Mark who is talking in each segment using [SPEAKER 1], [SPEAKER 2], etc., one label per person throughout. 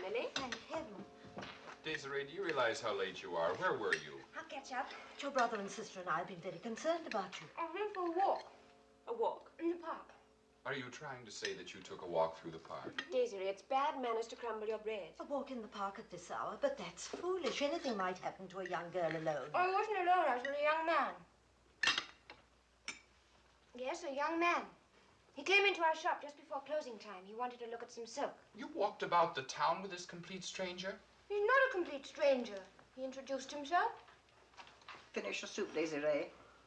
[SPEAKER 1] finally.
[SPEAKER 2] Thank heaven.
[SPEAKER 3] Désirée, do you realize how late you are? Where were you?
[SPEAKER 2] I'll catch up. Your brother and sister and I have been very concerned about you.
[SPEAKER 1] I went for a walk.
[SPEAKER 2] A walk?
[SPEAKER 1] In the park.
[SPEAKER 3] Are you trying to say that you took a walk through the park?
[SPEAKER 1] Désirée, it's bad manners to crumble your bread.
[SPEAKER 2] A walk in the park at this hour, but that's foolish. Anything might happen to a young girl alone.
[SPEAKER 1] I wasn't alone. I was with a young man. Yes, a young man. He came into our shop just before closing time. He wanted to look at some silk.
[SPEAKER 3] You walked about the town with this complete stranger?
[SPEAKER 1] He's not a complete stranger. He introduced himself.
[SPEAKER 4] Finish your soup, Désirée.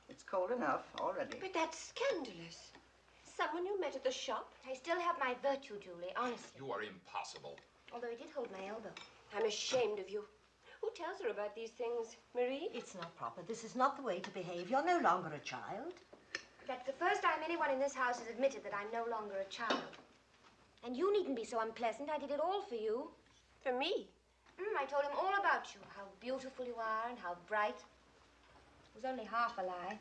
[SPEAKER 4] It's cold enough already.
[SPEAKER 1] But that's scandalous. Someone you met at the shop? I still have my virtue, Julie, honestly.
[SPEAKER 3] You are impossible.
[SPEAKER 1] Although he did hold my elbow. I'm ashamed of you. Who tells her about these things, Marie?
[SPEAKER 2] It's not proper. This is not the way to behave. You're no longer a child.
[SPEAKER 1] That's the first time anyone in this house has admitted that I'm no longer a child. And you needn't be so unpleasant. I did it all for you. For me? I told him all about you, how beautiful you are and how bright. It was only half a lie.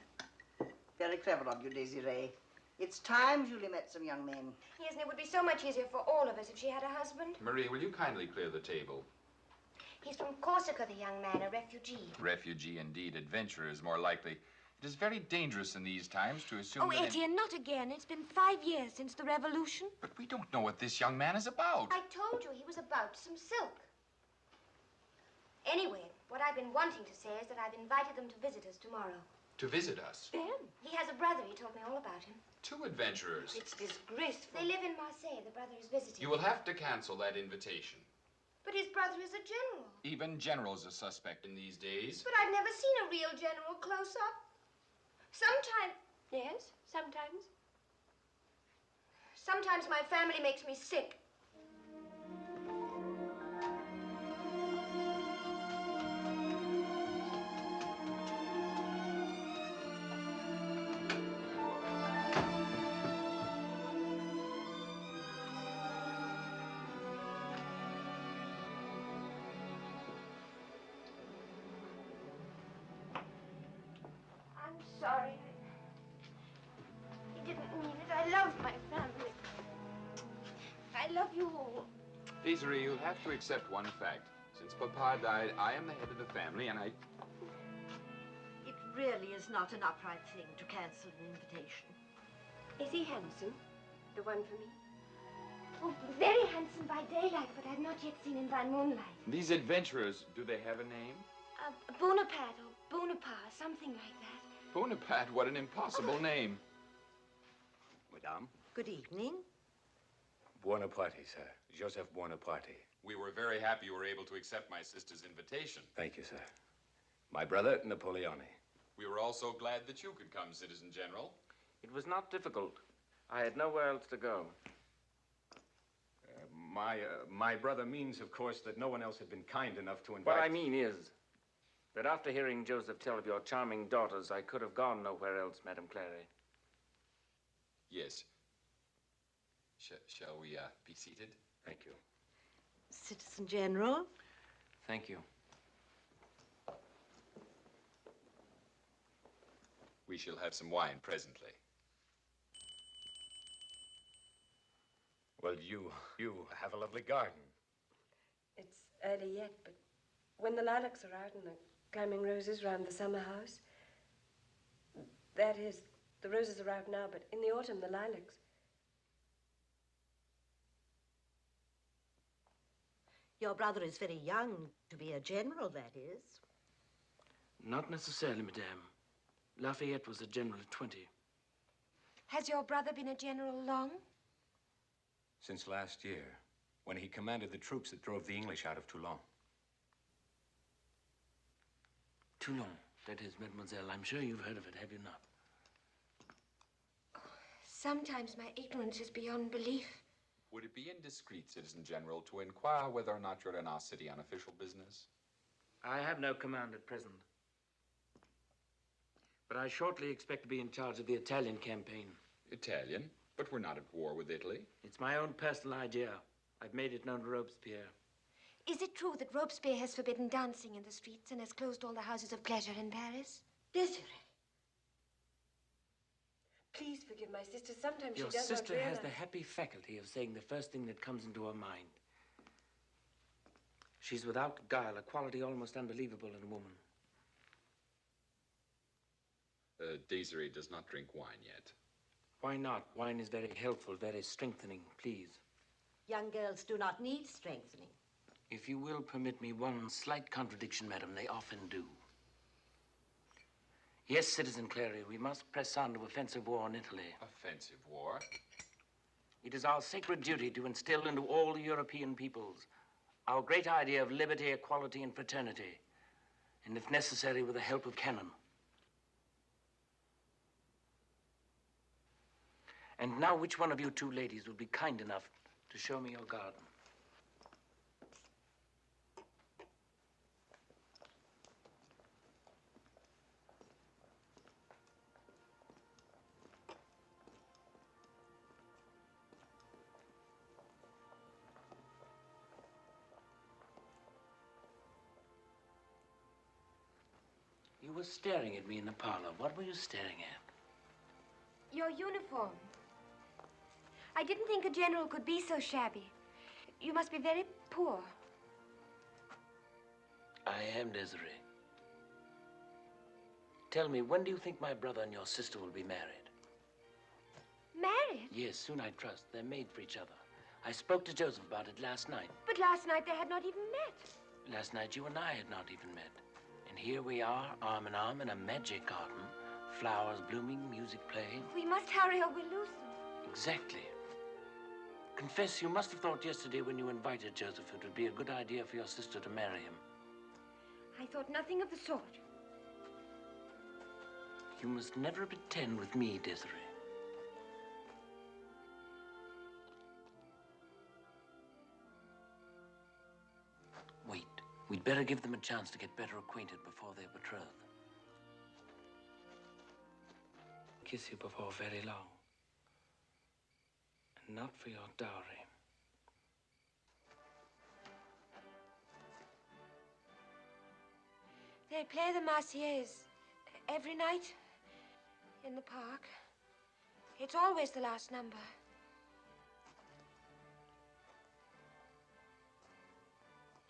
[SPEAKER 4] Very clever of you, Désirée. It's time Julie met some young men.
[SPEAKER 1] Yes, and it would be so much easier for all of us if she had a husband.
[SPEAKER 3] Marie, will you kindly clear the table?
[SPEAKER 1] He's from Corsica, the young man, a refugee.
[SPEAKER 3] Refugee, indeed. Adventurer is more likely. It is very dangerous in these times to assume
[SPEAKER 1] Oh, Etienne, not again. It's been 5 years since the revolution.
[SPEAKER 3] But we don't know what this young man is about.
[SPEAKER 1] I told you he was about some silk. Anyway, what I've been wanting to say is that I've invited them to visit us tomorrow.
[SPEAKER 3] To visit us?
[SPEAKER 1] Them? He has a brother. He told me all about him.
[SPEAKER 3] 2 adventurers.
[SPEAKER 1] It's disgraceful. They live in Marseille. The brother is visiting.
[SPEAKER 3] You will have to cancel that invitation.
[SPEAKER 1] But his brother is a general.
[SPEAKER 3] Even generals are suspect in these days.
[SPEAKER 1] But I've never seen a real general close up. Sometimes... Yes, sometimes. Sometimes my family makes me sick. Sorry. He didn't mean it. I love my family. I love you all.
[SPEAKER 3] Désirée, you'll have to accept one fact. Since Papa died, I am the head of the family, and I...
[SPEAKER 2] It really is not an upright thing to cancel an invitation.
[SPEAKER 1] Is he handsome? The one for me? Oh, very handsome by daylight, but I've not yet seen him by moonlight.
[SPEAKER 3] These adventurers, do they have a name?
[SPEAKER 1] Bonaparte or Bonaparte, something like that.
[SPEAKER 3] Bonaparte, what an impossible name.
[SPEAKER 5] Madame?
[SPEAKER 2] Good evening.
[SPEAKER 5] Buonaparte, sir. Joseph Buonaparte.
[SPEAKER 3] We were very happy you were able to accept my sister's invitation.
[SPEAKER 5] Thank you, sir. My brother, Napoleone.
[SPEAKER 3] We were also glad that you could come, Citizen General.
[SPEAKER 6] It was not difficult. I had nowhere else to go.
[SPEAKER 5] My brother means, of course, that no one else had been kind enough to invite...
[SPEAKER 6] What I mean is that after hearing Joseph tell of your charming daughters, I could have gone nowhere else, Madame Clary.
[SPEAKER 3] Yes. Shall we be seated?
[SPEAKER 5] Thank you.
[SPEAKER 2] Citizen General.
[SPEAKER 6] Thank you.
[SPEAKER 3] We shall have some wine presently.
[SPEAKER 5] Well, you have a lovely garden.
[SPEAKER 1] It's early yet, but when the lilacs are out and the climbing roses round the summer house, that is, the roses are out now, but in the autumn, the lilacs.
[SPEAKER 2] Your brother is very young to be a general, that is.
[SPEAKER 7] Not necessarily, madame. Lafayette was a general at 20.
[SPEAKER 1] Has your brother been a general long?
[SPEAKER 5] Since last year, when he commanded the troops that drove the English out of Toulon.
[SPEAKER 7] Toulon, that is, mademoiselle. I'm sure you've heard of it, have you not?
[SPEAKER 1] Sometimes my ignorance is beyond belief.
[SPEAKER 3] Would it be indiscreet, Citizen General, to inquire whether or not you're in our city on official business?
[SPEAKER 7] I have no command at present. But I shortly expect to be in charge of the Italian campaign.
[SPEAKER 3] Italian? But we're not at war with Italy.
[SPEAKER 7] It's my own personal idea. I've made it known to Robespierre.
[SPEAKER 1] Is it true that Robespierre has forbidden dancing in the streets and has closed all the houses of pleasure in Paris?
[SPEAKER 2] Désirée.
[SPEAKER 1] Please forgive my sister. Sometimes
[SPEAKER 7] Your
[SPEAKER 1] she does
[SPEAKER 7] sister
[SPEAKER 1] not
[SPEAKER 7] has
[SPEAKER 1] realize.
[SPEAKER 7] the happy faculty of saying the first thing that comes into her mind. She's without guile, a quality almost unbelievable in a woman.
[SPEAKER 3] Désirée does not drink wine yet.
[SPEAKER 7] Why not? Wine is very helpful, very strengthening, please.
[SPEAKER 2] Young girls do not need strengthening.
[SPEAKER 7] If you will permit me one slight contradiction, madam, they often do. Yes, Citizen Clary, we must press on to offensive war in Italy.
[SPEAKER 3] Offensive war?
[SPEAKER 7] It is our sacred duty to instill into all the European peoples our great idea of liberty, equality, and fraternity, and if necessary, with the help of cannon. And now, which one of you two ladies will be kind enough to show me your garden? You were staring at me in the parlor. What were you staring at?
[SPEAKER 1] Your uniform. I didn't think a general could be so shabby. You must be very poor.
[SPEAKER 7] I am, Désirée. Tell me, when do you think my brother and your sister will be married?
[SPEAKER 1] Married?
[SPEAKER 7] Yes, soon I trust. They're made for each other. I spoke to Joseph about it last night.
[SPEAKER 1] But last night they had not even met.
[SPEAKER 7] Last night you and I had not even met. And here we are, arm in arm, in a magic garden. Flowers blooming, music playing.
[SPEAKER 1] We must hurry or we'll lose them.
[SPEAKER 7] Exactly. Confess, you must have thought yesterday when you invited Joseph it would be a good idea for your sister to marry him.
[SPEAKER 1] I thought nothing of the sort.
[SPEAKER 7] You must never pretend with me, Désirée. Wait. We'd better give them a chance to get better acquainted before they're betrothed. Kiss you before very long. And not for your dowry.
[SPEAKER 1] They play the Marseillaise every night in the park. It's always the last number.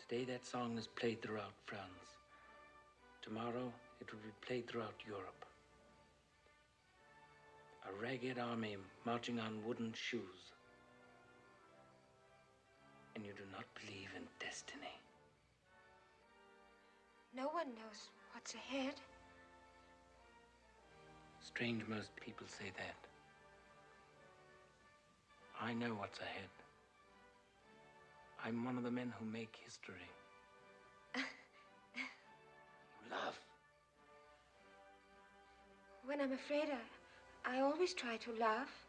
[SPEAKER 7] Today that song is played throughout France. Tomorrow it will be played throughout Europe. A ragged army marching on wooden shoes. And you do not believe in destiny.
[SPEAKER 1] No one knows what's ahead.
[SPEAKER 7] Strange most people say that. I know what's ahead. I'm one of the men who make history. You laugh.
[SPEAKER 1] When I'm afraid, I always try to laugh.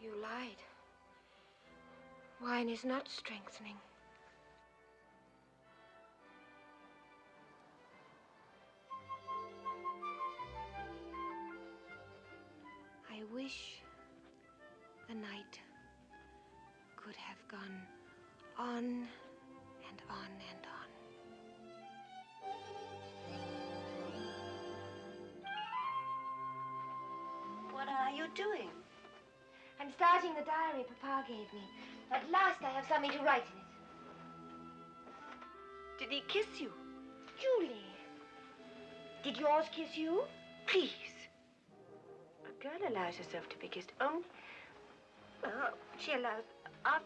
[SPEAKER 1] You lied. Wine is not strengthening. I wish the night could have gone on and on and on.
[SPEAKER 2] What are you doing?
[SPEAKER 1] I'm starting the diary Papa gave me. At last I have something to write in it.
[SPEAKER 2] Did he kiss you?
[SPEAKER 1] Julie, did yours kiss you?
[SPEAKER 2] Please. A girl allows herself to be kissed only... Well, she allows... Oh,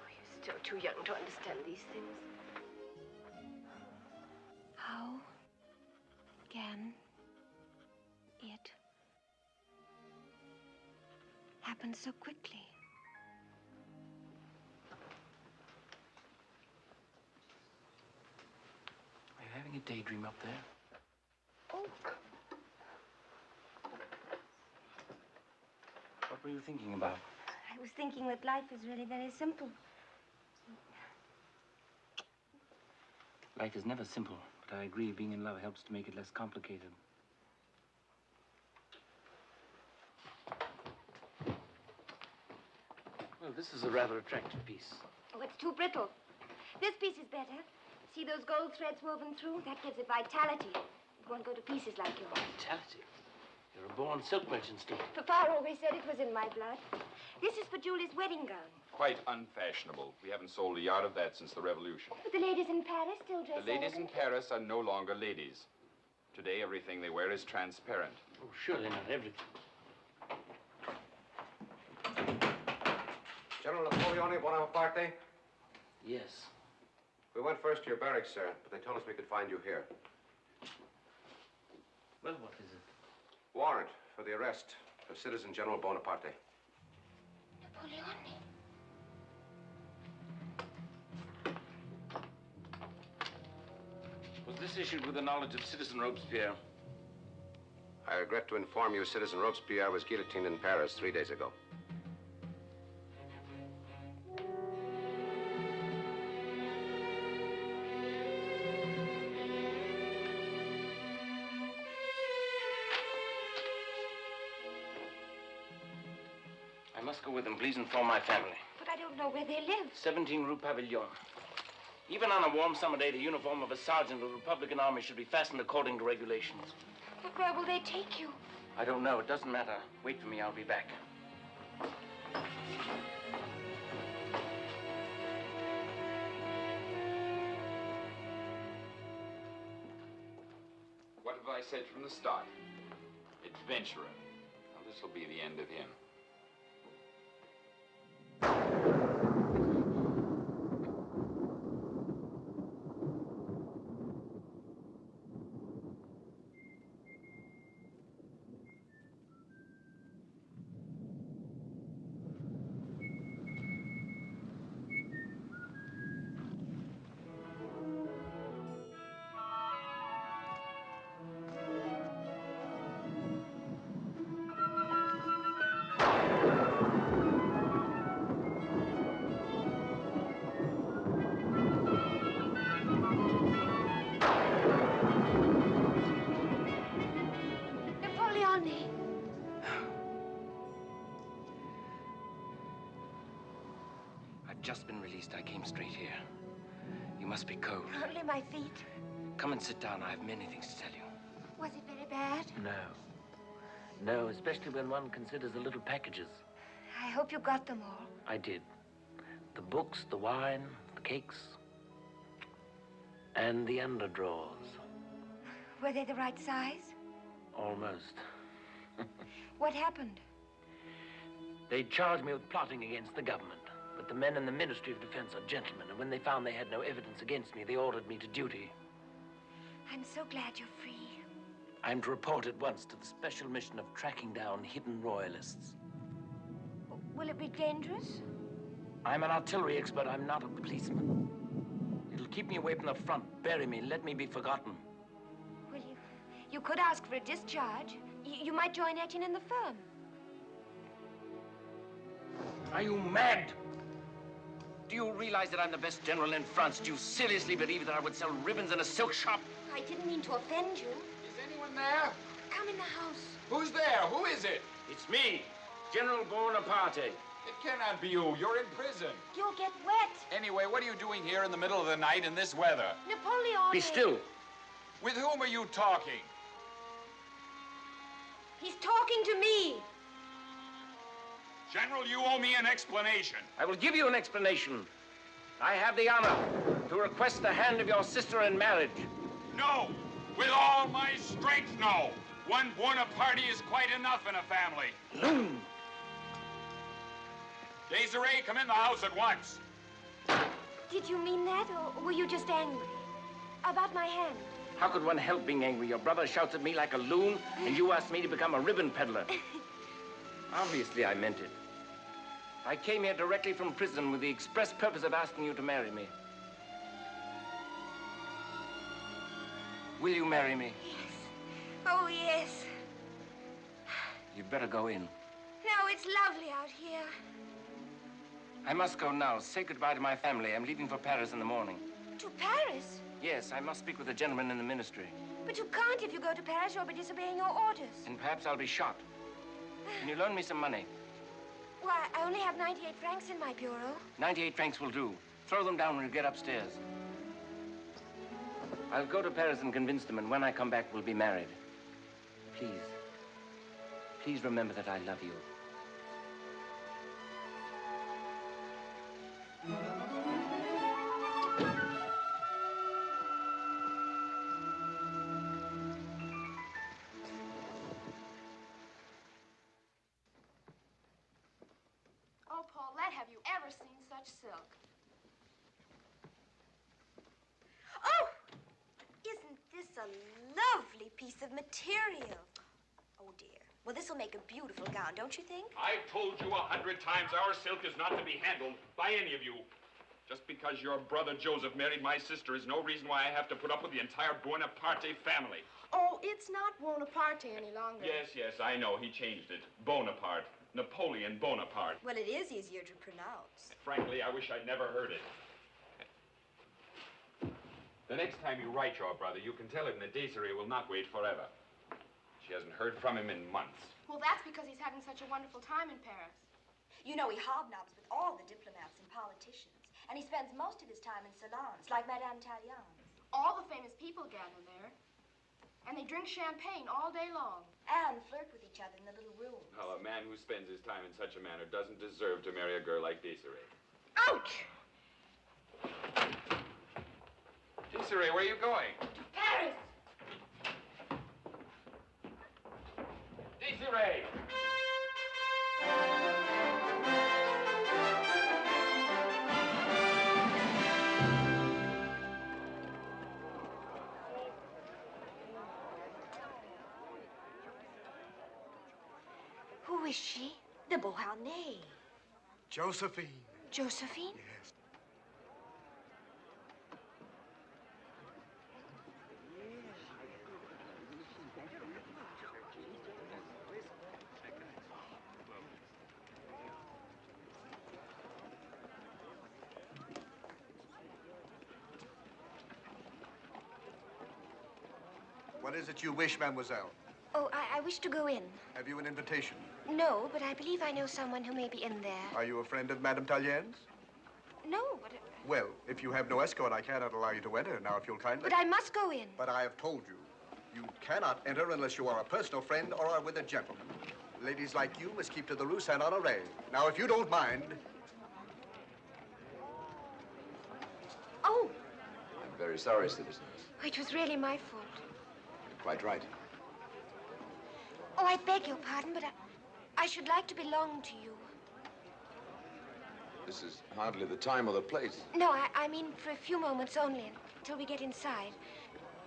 [SPEAKER 2] you're still too young to understand these things.
[SPEAKER 1] How can it happen so quickly?
[SPEAKER 7] Are you having a daydream up there?
[SPEAKER 1] Oh,
[SPEAKER 7] What were you thinking about?
[SPEAKER 1] I was thinking that life is really very simple.
[SPEAKER 7] Life is never simple, but I agree being in love helps to make it less complicated. Well, this is a rather attractive piece.
[SPEAKER 1] Oh, it's too brittle. This piece is better. See those gold threads woven through? That gives it vitality. It won't go to pieces like yours.
[SPEAKER 7] Vitality? You're a born silk merchant, Steve.
[SPEAKER 1] Papa always said it was in my blood. This is for Julie's wedding gown.
[SPEAKER 3] Quite unfashionable. We haven't sold a yard of that since the Revolution.
[SPEAKER 1] But the ladies in Paris still dress
[SPEAKER 3] The ladies in
[SPEAKER 1] elegant.
[SPEAKER 3] Paris are no longer ladies. Today, everything they wear is transparent.
[SPEAKER 7] Oh, surely not everything.
[SPEAKER 5] General Napoleon Bonaparte?
[SPEAKER 7] Yes.
[SPEAKER 5] We went first to your barracks, sir, but they told us we could find you here.
[SPEAKER 7] Well, what is it?
[SPEAKER 5] Warrant for the arrest of Citizen General Bonaparte.
[SPEAKER 1] Napoleon.
[SPEAKER 7] Was this issued with the knowledge of Citizen Robespierre?
[SPEAKER 5] I regret to inform you Citizen Robespierre was guillotined in Paris 3 days ago.
[SPEAKER 7] I must go with them. Please inform my family.
[SPEAKER 1] But I don't know where they live.
[SPEAKER 7] 17 Rue Pavillon. Even on a warm summer day, the uniform of a sergeant of the Republican Army should be fastened according to regulations.
[SPEAKER 1] But where will they take you?
[SPEAKER 7] I don't know. It doesn't matter. Wait for me. I'll be back.
[SPEAKER 3] What have I said from the start? Adventurer. Now, this will be the end of him.
[SPEAKER 7] Just been released. I came straight here. You must be cold.
[SPEAKER 1] Only my feet.
[SPEAKER 7] Come and sit down. I have many things to tell you.
[SPEAKER 1] Was it very bad?
[SPEAKER 7] No. No, especially when one considers the little packages.
[SPEAKER 1] I hope you got them all.
[SPEAKER 7] I did. The books, the wine, the cakes, and the underdrawers.
[SPEAKER 1] Were they the right size?
[SPEAKER 7] Almost.
[SPEAKER 1] What happened?
[SPEAKER 7] They charged me with plotting against the government. But the men in the Ministry of Defense are gentlemen, and when they found they had no evidence against me, they ordered me to duty.
[SPEAKER 1] I'm so glad you're free.
[SPEAKER 7] I'm to report at once to the special mission of tracking down hidden royalists.
[SPEAKER 1] Will it be dangerous?
[SPEAKER 7] I'm an artillery expert. I'm not a policeman. It'll keep me away from the front, bury me, let me be forgotten.
[SPEAKER 1] Well, you could ask for a discharge. You might join Etienne in the firm.
[SPEAKER 7] Are you mad? Do you realize that I'm the best general in France? Do you seriously believe that I would sell ribbons in a silk shop?
[SPEAKER 1] I didn't mean to offend you.
[SPEAKER 3] Is anyone there?
[SPEAKER 1] Come in the house.
[SPEAKER 3] Who's there? Who is it?
[SPEAKER 7] It's me, General Bonaparte.
[SPEAKER 3] It cannot be you. You're in prison.
[SPEAKER 1] You'll get wet.
[SPEAKER 3] Anyway, what are you doing here in the middle of the night in this weather?
[SPEAKER 1] Napoleon.
[SPEAKER 7] Be still.
[SPEAKER 3] With whom are you talking?
[SPEAKER 1] He's talking to me.
[SPEAKER 3] General, you owe me an explanation.
[SPEAKER 7] I will give you an explanation. I have the honor to request the hand of your sister in marriage.
[SPEAKER 3] No. With all my strength, no. One Bonaparte is quite enough in a family. Désirée, come in the house at once.
[SPEAKER 1] Did you mean that, or were you just angry? About my hand?
[SPEAKER 7] How could one help being angry? Your brother shouts at me like a loon, and you asked me to become a ribbon peddler. Obviously, I meant it. I came here directly from prison with the express purpose of asking you to marry me. Will you marry me?
[SPEAKER 1] Yes. Oh, yes.
[SPEAKER 7] You'd better go in.
[SPEAKER 1] No, it's lovely out here.
[SPEAKER 7] I must go now. Say goodbye to my family. I'm leaving for Paris in the morning.
[SPEAKER 1] To Paris?
[SPEAKER 7] Yes, I must speak with a gentleman in the ministry.
[SPEAKER 1] But you can't if you go to Paris. You'll be disobeying your orders.
[SPEAKER 7] And perhaps I'll be shot. Can you loan me some money?
[SPEAKER 1] Why, I only have 98 francs in my bureau.
[SPEAKER 7] 98 francs will do. Throw them down when you get upstairs. I'll go to Paris and convince them, and when I come back, we'll be married. Please. Please remember that I love you.
[SPEAKER 8] Oh, Paulette, have you ever seen such silk?
[SPEAKER 1] Oh! Isn't this a lovely piece of material? Oh, dear. Well, this will make a beautiful gown, don't you think?
[SPEAKER 3] I've told you 100 times our silk is not to be handled by any of you. Just because your brother Joseph married my sister is no reason why I have to put up with the entire Bonaparte family.
[SPEAKER 8] Oh, it's not Bonaparte any longer.
[SPEAKER 3] Yes, I know. He changed it. Bonaparte. Napoleon Bonaparte.
[SPEAKER 1] Well, it is easier to pronounce.
[SPEAKER 3] Frankly, I wish I'd never heard it. The next time you write your brother, you can tell him that Désirée will not wait forever. She hasn't heard from him in months.
[SPEAKER 8] Well, that's because he's having such a wonderful time in Paris.
[SPEAKER 1] You know, he hobnobs with all the diplomats and politicians. And he spends most of his time in salons, like Madame Tallion's.
[SPEAKER 8] All the famous people gather there. And they drink champagne all day long.
[SPEAKER 1] And flirt with each other in the little rooms.
[SPEAKER 3] Well, a man who spends his time in such a manner doesn't deserve to marry a girl like Désirée.
[SPEAKER 8] Ouch!
[SPEAKER 3] Désirée, where are you going?
[SPEAKER 1] Paris!
[SPEAKER 3] Désirée!
[SPEAKER 1] Who is she? The Beauharnais.
[SPEAKER 9] Josephine.
[SPEAKER 1] Josephine?
[SPEAKER 9] Yes. What is it you wish, mademoiselle?
[SPEAKER 1] Oh, I wish to go in.
[SPEAKER 9] Have you an invitation?
[SPEAKER 1] No, but I believe I know someone who may be in there.
[SPEAKER 9] Are you a friend of Madame Tallien's?
[SPEAKER 1] No, but...
[SPEAKER 9] Well, if you have no escort, I cannot allow you to enter. Now, if you'll kindly...
[SPEAKER 1] But I must go in.
[SPEAKER 9] But I have told you, you cannot enter unless you are a personal friend or are with a gentleman. Ladies like you must keep to the Rue Saint-Honoré. Now, if you don't mind...
[SPEAKER 1] Oh!
[SPEAKER 10] I'm very sorry, citizens.
[SPEAKER 1] It was really my fault.
[SPEAKER 10] Quite right.
[SPEAKER 1] Oh, I beg your pardon, but I should like to belong to you.
[SPEAKER 10] This is hardly the time or the place.
[SPEAKER 1] No, I mean for a few moments only, until we get inside.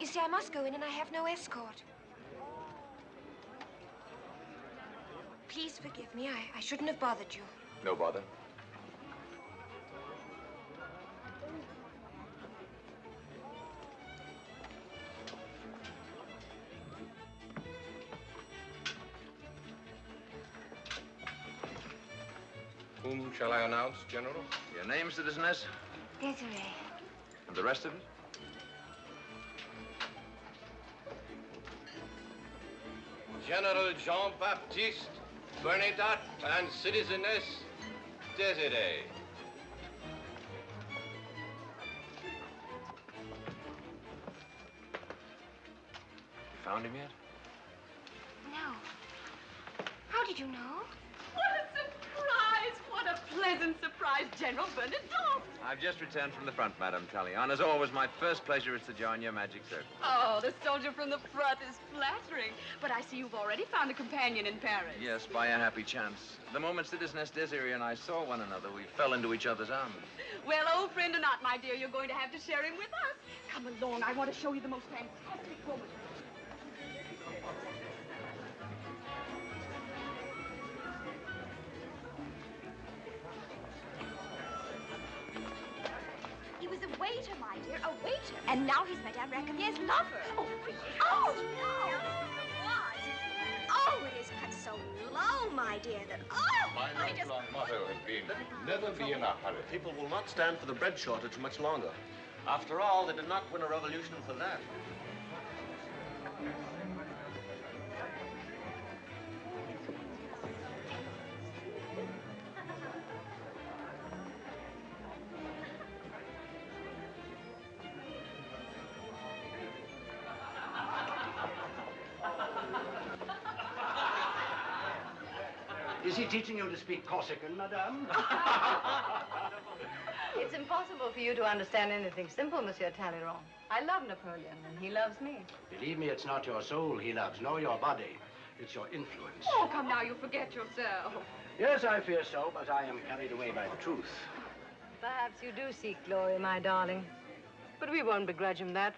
[SPEAKER 1] You see, I must go in and I have no escort. Please forgive me. I shouldn't have bothered you.
[SPEAKER 10] No bother.
[SPEAKER 5] Whom shall I announce, General?
[SPEAKER 10] Your name, citizeness?
[SPEAKER 1] Désirée.
[SPEAKER 10] And the rest of it?
[SPEAKER 5] General Jean-Baptiste, Bernadette, and Citizeness Désirée.
[SPEAKER 10] You found him yet?
[SPEAKER 1] No. How did you know?
[SPEAKER 11] What a surprise! What a pleasant surprise, General Bernadette!
[SPEAKER 10] I've just returned from the front, Madame Tallien. As always, my first pleasure is to join your magic circle.
[SPEAKER 11] Oh, the soldier from the front is flattering. But I see you've already found a companion in Paris.
[SPEAKER 10] Yes, by a happy chance. The moment Citizeness Désirée and I saw one another, we fell into each other's arms.
[SPEAKER 11] Well, old friend or not, my dear, you're going to have to share him with us. Come along, I want to show you the most fantastic woman.
[SPEAKER 1] He was a waiter, my dear, a waiter. And now he's Madame Racamier's lover. Oh, oh, no! What? Oh, it is cut so low, my dear, that, oh,
[SPEAKER 12] My lifelong motto has been, never be in a hurry.
[SPEAKER 13] People will not stand for the bread shortage much longer. After all, they did not win a revolution for that.
[SPEAKER 14] Is he teaching you to speak Corsican, madame?
[SPEAKER 15] It's impossible for you to understand anything simple, Monsieur Talleyrand. I love Napoleon, and he loves me.
[SPEAKER 14] Believe me, it's not your soul he loves, nor your body. It's your influence.
[SPEAKER 11] Oh, come now, you forget yourself.
[SPEAKER 14] Yes, I fear so, but I am carried away by the truth.
[SPEAKER 15] Perhaps you do seek glory, my darling. But we won't begrudge him that,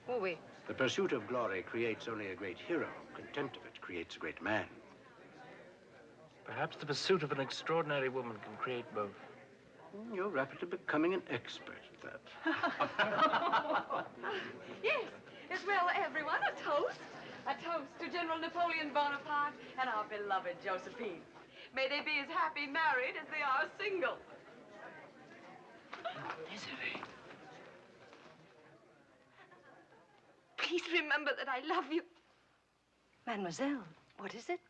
[SPEAKER 15] will we?
[SPEAKER 14] The pursuit of glory creates only a great hero. Contempt of it creates a great man.
[SPEAKER 6] Perhaps the pursuit of an extraordinary woman can create both.
[SPEAKER 14] You're rapidly becoming an expert at that.
[SPEAKER 11] Yes, yes, well, everyone, a toast. A toast to General Napoleon Bonaparte and our beloved Josephine. May they be as happy married as they are single.
[SPEAKER 15] Désirée.
[SPEAKER 11] Please remember that I love you.
[SPEAKER 15] Mademoiselle, what is it?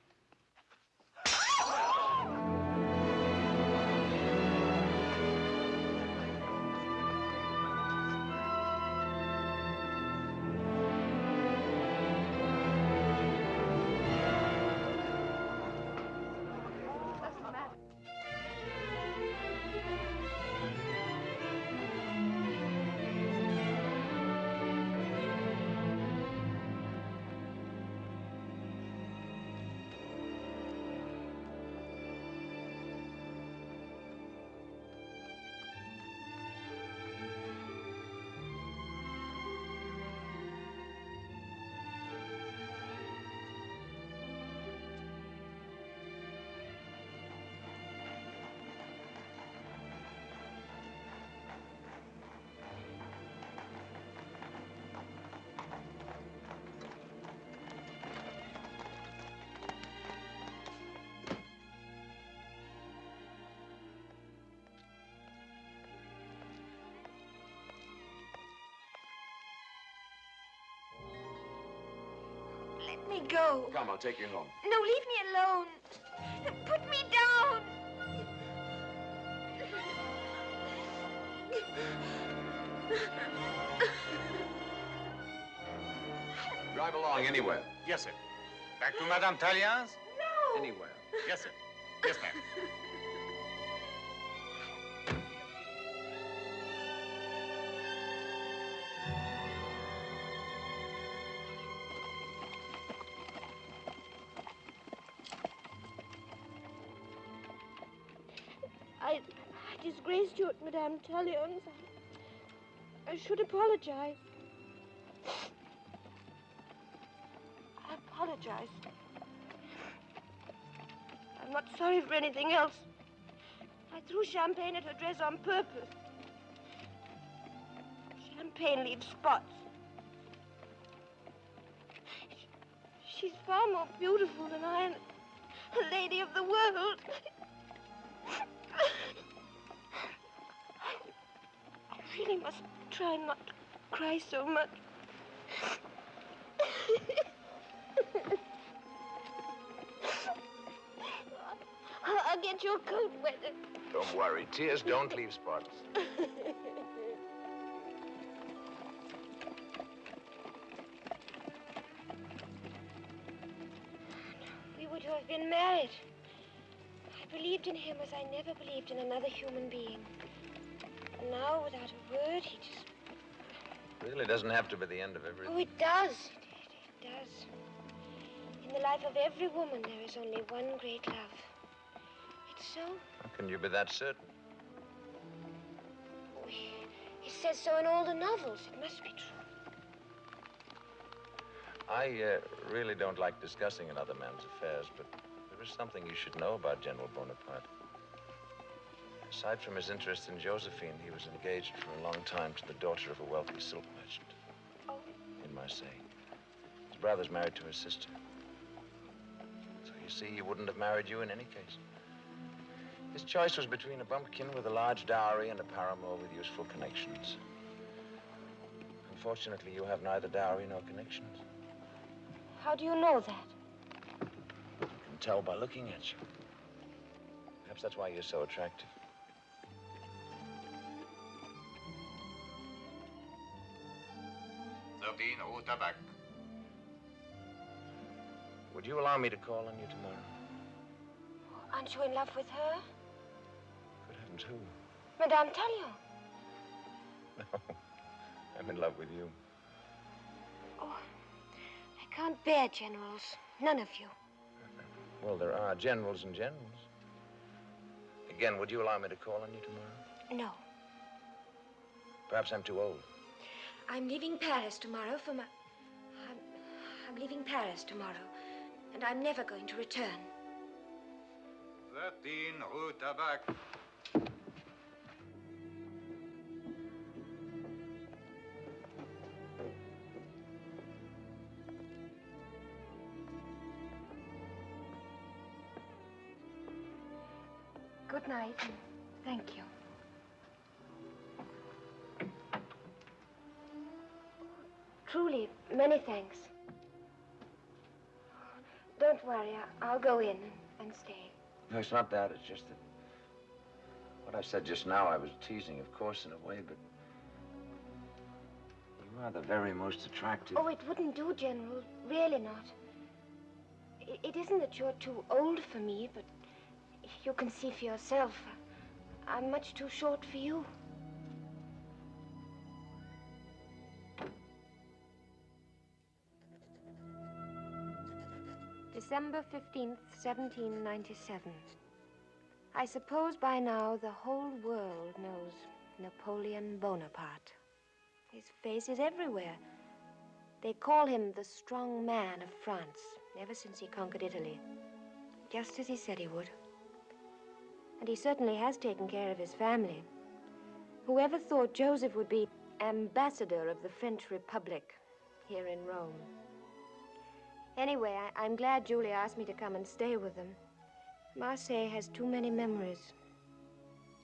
[SPEAKER 1] Let me go.
[SPEAKER 12] Come, I'll take you home.
[SPEAKER 1] No, leave me alone. Put me down.
[SPEAKER 12] Drive along anywhere.
[SPEAKER 5] Yes, sir. Back to Madame Tallien's?
[SPEAKER 1] No.
[SPEAKER 12] Anywhere.
[SPEAKER 5] Yes, sir. Yes, ma'am.
[SPEAKER 1] I disgraced you at Madame Tallien's. I should apologize. I apologize. I'm not sorry for anything else. I threw champagne at her dress on purpose. Champagne leaves spots. She's far more beautiful than I am. A lady of the world. I really must try not to cry so much. I'll get your coat wetted.
[SPEAKER 12] Don't worry. Tears don't leave spots.
[SPEAKER 1] We were to have been married. I believed in him as I never believed in another human being. And now, without a word, he just...
[SPEAKER 10] Really doesn't have to be the end of everything.
[SPEAKER 1] Oh, it does. It does. In the life of every woman, there is only one great love. It's so.
[SPEAKER 10] How can you be that certain?
[SPEAKER 1] Oh, he says so in all the novels. It must be true.
[SPEAKER 10] I really don't like discussing another man's affairs, but there is something you should know about General Bonaparte. Aside from his interest in Josephine, he was engaged for a long time to the daughter of a wealthy silk merchant in Marseille. His brother's married to his sister. So you see, he wouldn't have married you in any case. His choice was between a bumpkin with a large dowry and a paramour with useful connections. Unfortunately, you have neither dowry nor connections.
[SPEAKER 1] How do you know that?
[SPEAKER 10] You can tell by looking at you. Perhaps that's why you're so attractive.
[SPEAKER 12] Au tabac.
[SPEAKER 10] Would you allow me to call on you tomorrow?
[SPEAKER 1] Aren't you in love with her?
[SPEAKER 10] Good heavens, who?
[SPEAKER 1] Madame Tallien.
[SPEAKER 10] No, I'm in love with you.
[SPEAKER 1] Oh, I can't bear generals. None of you.
[SPEAKER 10] Well, there are generals and generals. Again, would you allow me to call on you tomorrow?
[SPEAKER 1] No.
[SPEAKER 10] Perhaps I'm too old.
[SPEAKER 1] I'm leaving Paris tomorrow for my... I'm leaving Paris tomorrow, and I'm never going to return.
[SPEAKER 9] 13 Rue Tabac.
[SPEAKER 1] Good night, and thank you. Truly, many thanks. Don't worry, I'll go in and stay.
[SPEAKER 10] No, it's not that. It's just that what I said just now, I was teasing, of course, in a way, but you are the very most attractive.
[SPEAKER 1] Oh, it wouldn't do, General. Really not. It isn't that you're too old for me, but you can see for yourself. I'm much too short for you. December 15th, 1797. I suppose by now the whole world knows Napoleon Bonaparte. His face is everywhere. They call him the strong man of France ever since he conquered Italy. Just as he said he would. And he certainly has taken care of his family. Whoever thought Joseph would be ambassador of the French Republic here in Rome? Anyway, I'm glad Julie asked me to come and stay with them. Marseille has too many memories.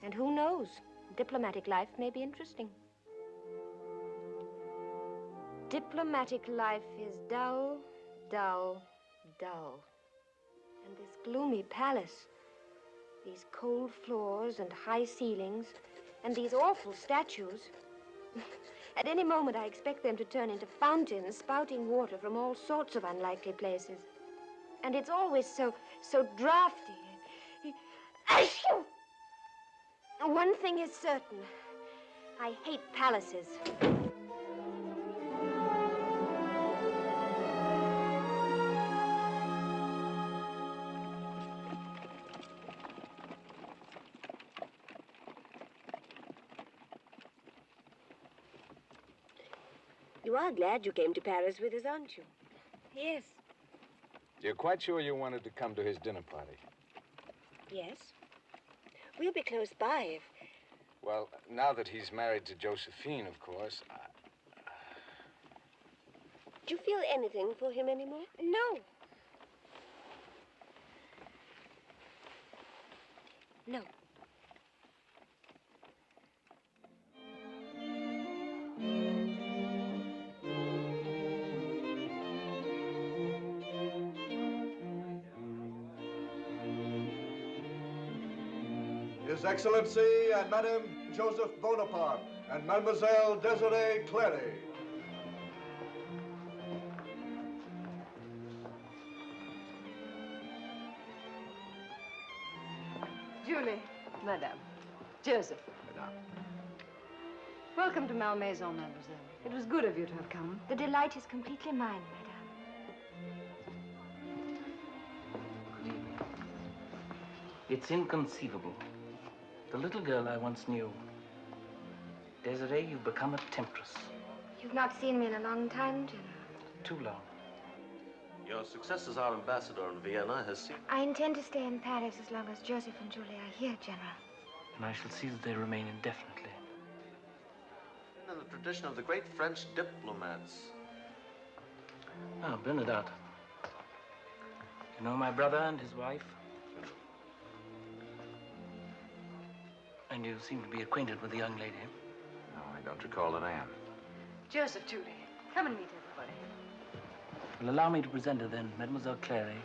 [SPEAKER 1] And who knows? Diplomatic life may be interesting. Diplomatic life is dull, dull, dull. And this gloomy palace, these cold floors and high ceilings, and these awful statues. At any moment, I expect them to turn into fountains spouting water from all sorts of unlikely places. And it's always so drafty. One thing is certain. I hate palaces.
[SPEAKER 2] You are glad you came to Paris with us, aren't you?
[SPEAKER 1] Yes.
[SPEAKER 5] You're quite sure you wanted to come to his dinner party?
[SPEAKER 2] Yes. We'll be close by if...
[SPEAKER 5] Well, now that he's married to Josephine, of course,
[SPEAKER 2] Do you feel anything for him anymore?
[SPEAKER 1] No. No.
[SPEAKER 9] His Excellency and Madame Joseph Bonaparte and Mademoiselle Désirée Clary.
[SPEAKER 15] Julie. Madame. Joseph.
[SPEAKER 9] Madame.
[SPEAKER 15] Welcome to Malmaison, mademoiselle. It was good of you to have come.
[SPEAKER 1] The delight is completely mine, madame.
[SPEAKER 6] It's inconceivable. The little girl I once knew. Désirée, you've become a temptress.
[SPEAKER 1] You've not seen me in a long time, General.
[SPEAKER 6] Too long.
[SPEAKER 13] Your success as our ambassador in Vienna has seen...
[SPEAKER 1] I intend to stay in Paris as long as Joseph and Julie are here, General.
[SPEAKER 6] And I shall see that they remain indefinitely.
[SPEAKER 13] in the tradition of the great French diplomats.
[SPEAKER 6] Ah, Bernadotte. You know my brother and his wife? And you seem to be acquainted with the young lady.
[SPEAKER 10] No, I don't recall that I am.
[SPEAKER 15] Joseph, Julie, come and meet everybody.
[SPEAKER 6] Well, allow me to present her then, Mademoiselle Clary,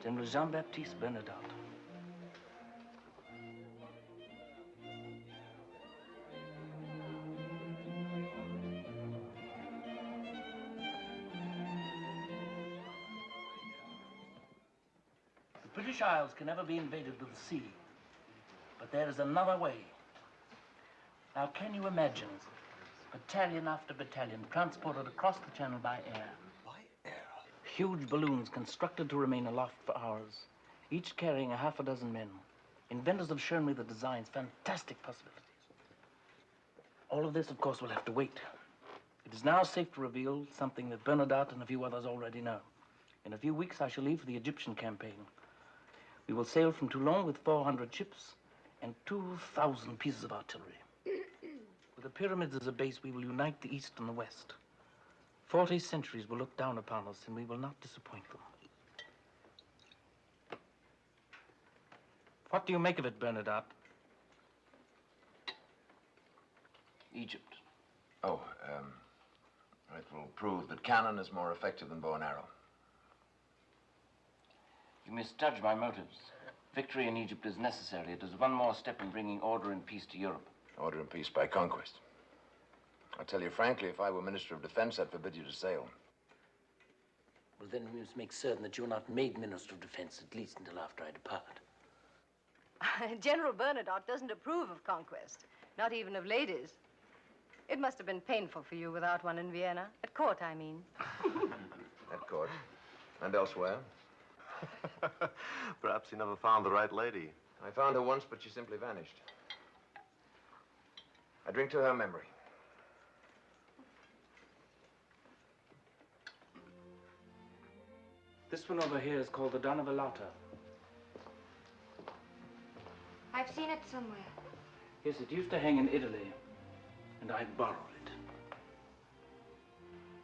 [SPEAKER 6] General Jean-Baptiste Bernadotte.
[SPEAKER 14] The
[SPEAKER 6] British Isles can never be invaded with the sea. But there is another way. Now, can you imagine battalion after battalion transported across the channel by air?
[SPEAKER 14] By air?
[SPEAKER 6] Huge balloons constructed to remain aloft for hours, each carrying a half a dozen men. Inventors have shown me the designs, fantastic possibilities. All of this, of course, will have to wait. It is now safe to reveal something that Bernadotte and a few others already know. In a few weeks, I shall leave for the Egyptian campaign. We will sail from Toulon with 400 ships and 2,000 pieces of artillery. With the pyramids as a base, we will unite the East and the West. 40 centuries will look down upon us, and we will not disappoint them. What do you make of it, Bernadotte?
[SPEAKER 10] Egypt. Oh, it will prove that cannon is more effective than bow and arrow.
[SPEAKER 6] You misjudge my motives. Victory in Egypt is necessary. It is one more step in bringing order and peace to Europe.
[SPEAKER 10] Order and peace by conquest. I'll tell you frankly, if I were Minister of Defense, I'd forbid you to sail.
[SPEAKER 6] Well, then we must make certain that you're not made Minister of Defense, at least until after I depart.
[SPEAKER 15] General Bernadotte doesn't approve of conquest, not even of ladies. It must have been painful for you without one in Vienna. At court, I mean.
[SPEAKER 10] At court. And elsewhere.
[SPEAKER 13] Perhaps he never found the right lady.
[SPEAKER 10] I found her once, but she simply vanished. I drink to her memory.
[SPEAKER 6] This one over here is called the Donna Velata.
[SPEAKER 1] I've seen it somewhere.
[SPEAKER 6] Yes, it used to hang in Italy, and I borrowed it.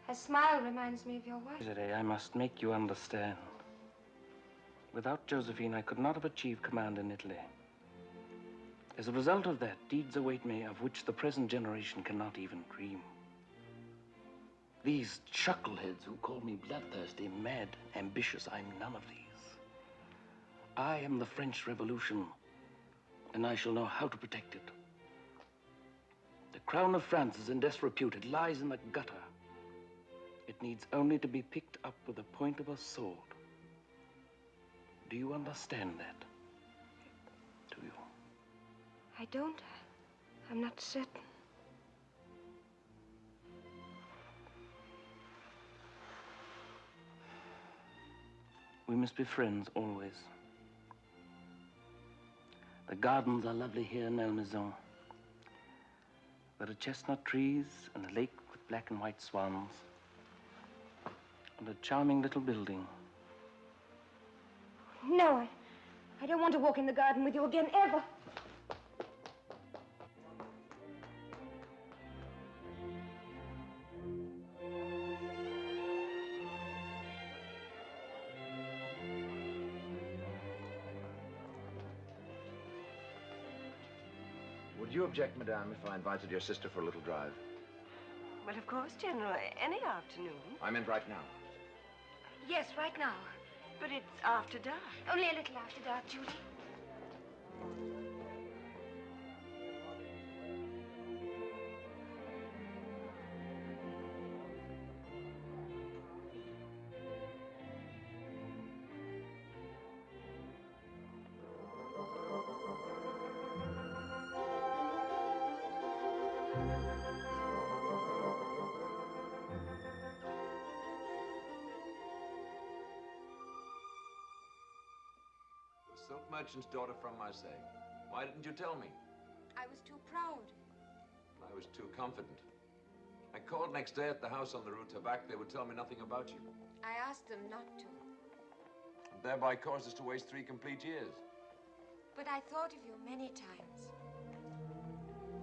[SPEAKER 1] Her smile reminds me of your wife.
[SPEAKER 6] Désirée, I must make you understand. Without Josephine, I could not have achieved command in Italy. As a result of that, deeds await me of which the present generation cannot even dream. These chuckleheads who call me bloodthirsty, mad, ambitious, I'm none of these. I am the French Revolution, and I shall know how to protect it. The crown of France is in disrepute. It lies in the gutter. It needs only to be picked up with the point of a sword. Do you understand that? Do you?
[SPEAKER 1] I don't. I'm not certain.
[SPEAKER 6] We must be friends always. The gardens are lovely here in El Maison. There are chestnut trees and a lake with black and white swans. And a charming little building.
[SPEAKER 1] No, I don't want to walk in the garden with you again, ever.
[SPEAKER 10] Would you object, Madame, if I invited your sister for a little drive?
[SPEAKER 2] Well, of course, General. Any afternoon.
[SPEAKER 10] I meant right now.
[SPEAKER 1] Yes, right now.
[SPEAKER 2] But it's after dark.
[SPEAKER 1] Only a little after dark, Julie.
[SPEAKER 10] Silk merchant's daughter from Marseille. Why didn't you tell me?
[SPEAKER 1] I was too proud.
[SPEAKER 10] I was too confident. I called next day at the house on the Rue Tabac. They would tell me nothing about you.
[SPEAKER 1] I asked them not to.
[SPEAKER 10] And thereby caused us to waste 3 complete years.
[SPEAKER 1] But I thought of you many times.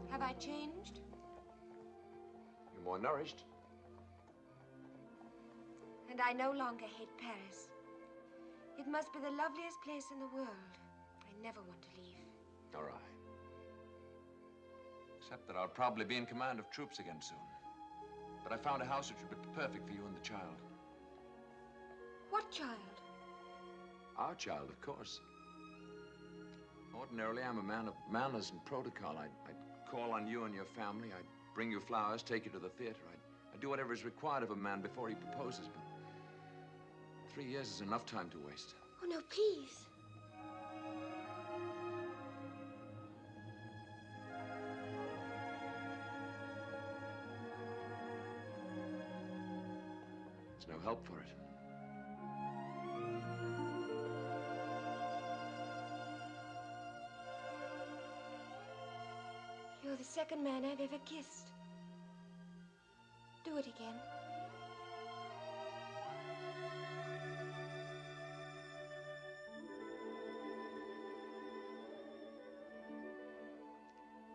[SPEAKER 1] Have I changed?
[SPEAKER 10] You're more nourished.
[SPEAKER 1] And I no longer hate Paris. It must be the loveliest place in the world. I never want to leave.
[SPEAKER 10] All right. Except that I'll probably be in command of troops again soon. But I found a house which would be perfect for you and the child.
[SPEAKER 1] What child?
[SPEAKER 10] Our child, of course. Ordinarily, I'm a man of manners and protocol. I'd call on you and your family. I'd bring you flowers, take you to the theater. I'd do whatever is required of a man before he proposes, but 3 years is enough time to waste.
[SPEAKER 1] Oh, no, please.
[SPEAKER 10] help for it.
[SPEAKER 1] You're the second man I've ever kissed. Do it again.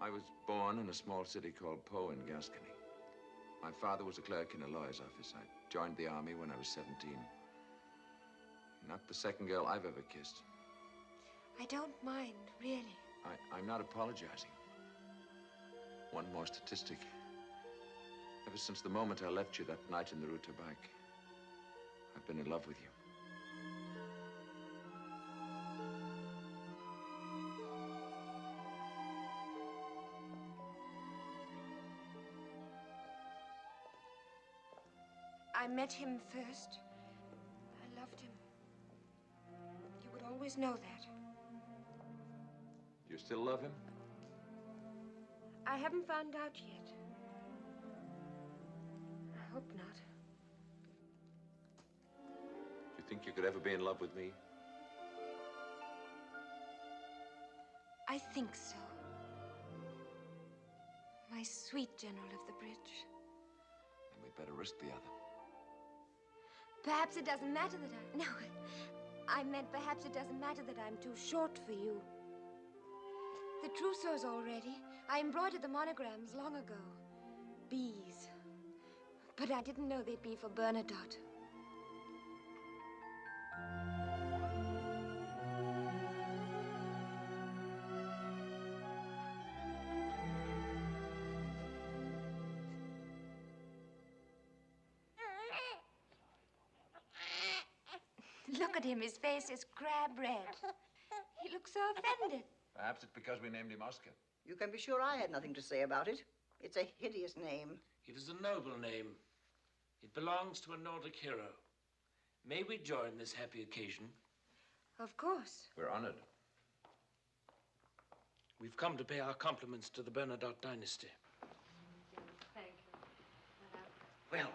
[SPEAKER 10] I was born in a small city called Po in Gascony. My father was a clerk in a lawyer's office. I joined the army when I was 17. Not the second girl I've ever kissed.
[SPEAKER 1] I don't mind, really.
[SPEAKER 10] I'm not apologizing. One more statistic. Ever since the moment I left you that night in the Rue Tabac, I've been in love with you.
[SPEAKER 1] I met him first. I loved him. You would always know that.
[SPEAKER 10] You still love him?
[SPEAKER 1] I haven't found out yet. I hope not.
[SPEAKER 10] You think you could ever be in love with me?
[SPEAKER 1] I think so. My sweet General of the Bridge.
[SPEAKER 10] Then we'd better risk the other.
[SPEAKER 1] Perhaps it doesn't matter that I... No, I meant perhaps it doesn't matter that I'm too short for you. The trousseau's all ready. I embroidered the monograms long ago. Bees. But I didn't know they'd be for Bernadotte. Look at him. His face is crab red. He looks so offended.
[SPEAKER 10] Perhaps it's because we named him Oscar.
[SPEAKER 4] You can be sure I had nothing to say about it. It's a hideous name.
[SPEAKER 6] It is a noble name. It belongs to a Nordic hero. May we join this happy occasion?
[SPEAKER 1] Of course.
[SPEAKER 10] We're honored.
[SPEAKER 6] We've come to pay our compliments to the Bernadotte dynasty.
[SPEAKER 15] Thank you.
[SPEAKER 6] Well,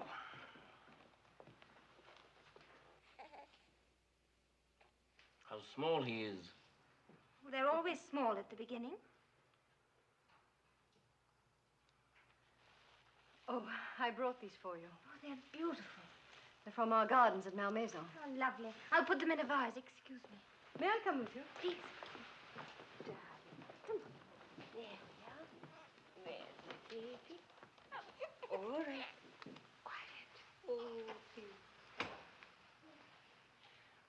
[SPEAKER 6] how small he is.
[SPEAKER 1] Well, they're always small at the beginning.
[SPEAKER 15] Oh, I brought these for you.
[SPEAKER 1] Oh, they're beautiful.
[SPEAKER 15] They're from our gardens at Malmaison.
[SPEAKER 1] Oh, lovely. I'll put them in a vase. Excuse me.
[SPEAKER 15] May I come with you?
[SPEAKER 1] Please. Darling. Come on. There we are. There's the baby. All right. Quiet. Oh, please.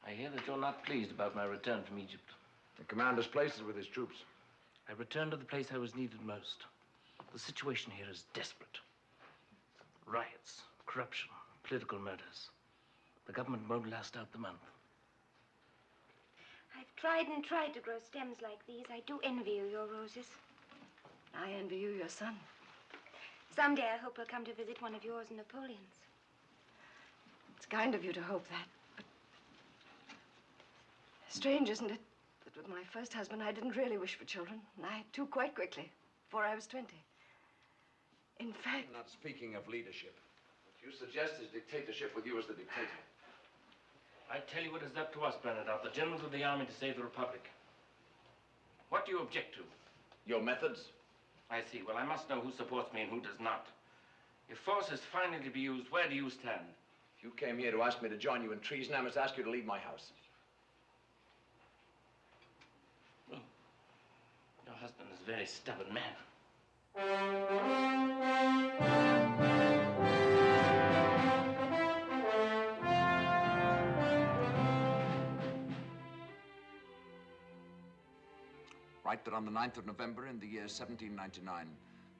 [SPEAKER 6] I hear that you're not pleased about my return from Egypt.
[SPEAKER 10] The commander's places with his troops.
[SPEAKER 6] I returned to the place I was needed most. The situation here is desperate. Riots, corruption, political murders. The government won't last out the month.
[SPEAKER 1] I've tried and tried to grow stems like these. I do envy you your roses.
[SPEAKER 15] I envy you your son.
[SPEAKER 1] Someday I hope he'll come to visit one of yours and Napoleon's.
[SPEAKER 15] It's kind of you to hope that, but strange, isn't it, that with my first husband I didn't really wish for children, and I had two quite quickly, before I was 20. In fact...
[SPEAKER 10] I'm not speaking of leadership. What you suggest is dictatorship with you as the dictator.
[SPEAKER 6] I tell you what is up to us, Bernadotte, the generals of the army to save the Republic. What do you object to?
[SPEAKER 10] Your methods?
[SPEAKER 6] I see. Well, I must know who supports me and who does not. If force is finally to be used, where do you stand?
[SPEAKER 10] If you came here to ask me to join you in treason, I must ask you to leave my house.
[SPEAKER 6] Well, your husband is a very stubborn man.
[SPEAKER 10] Write that on the 9th of November in the year 1799,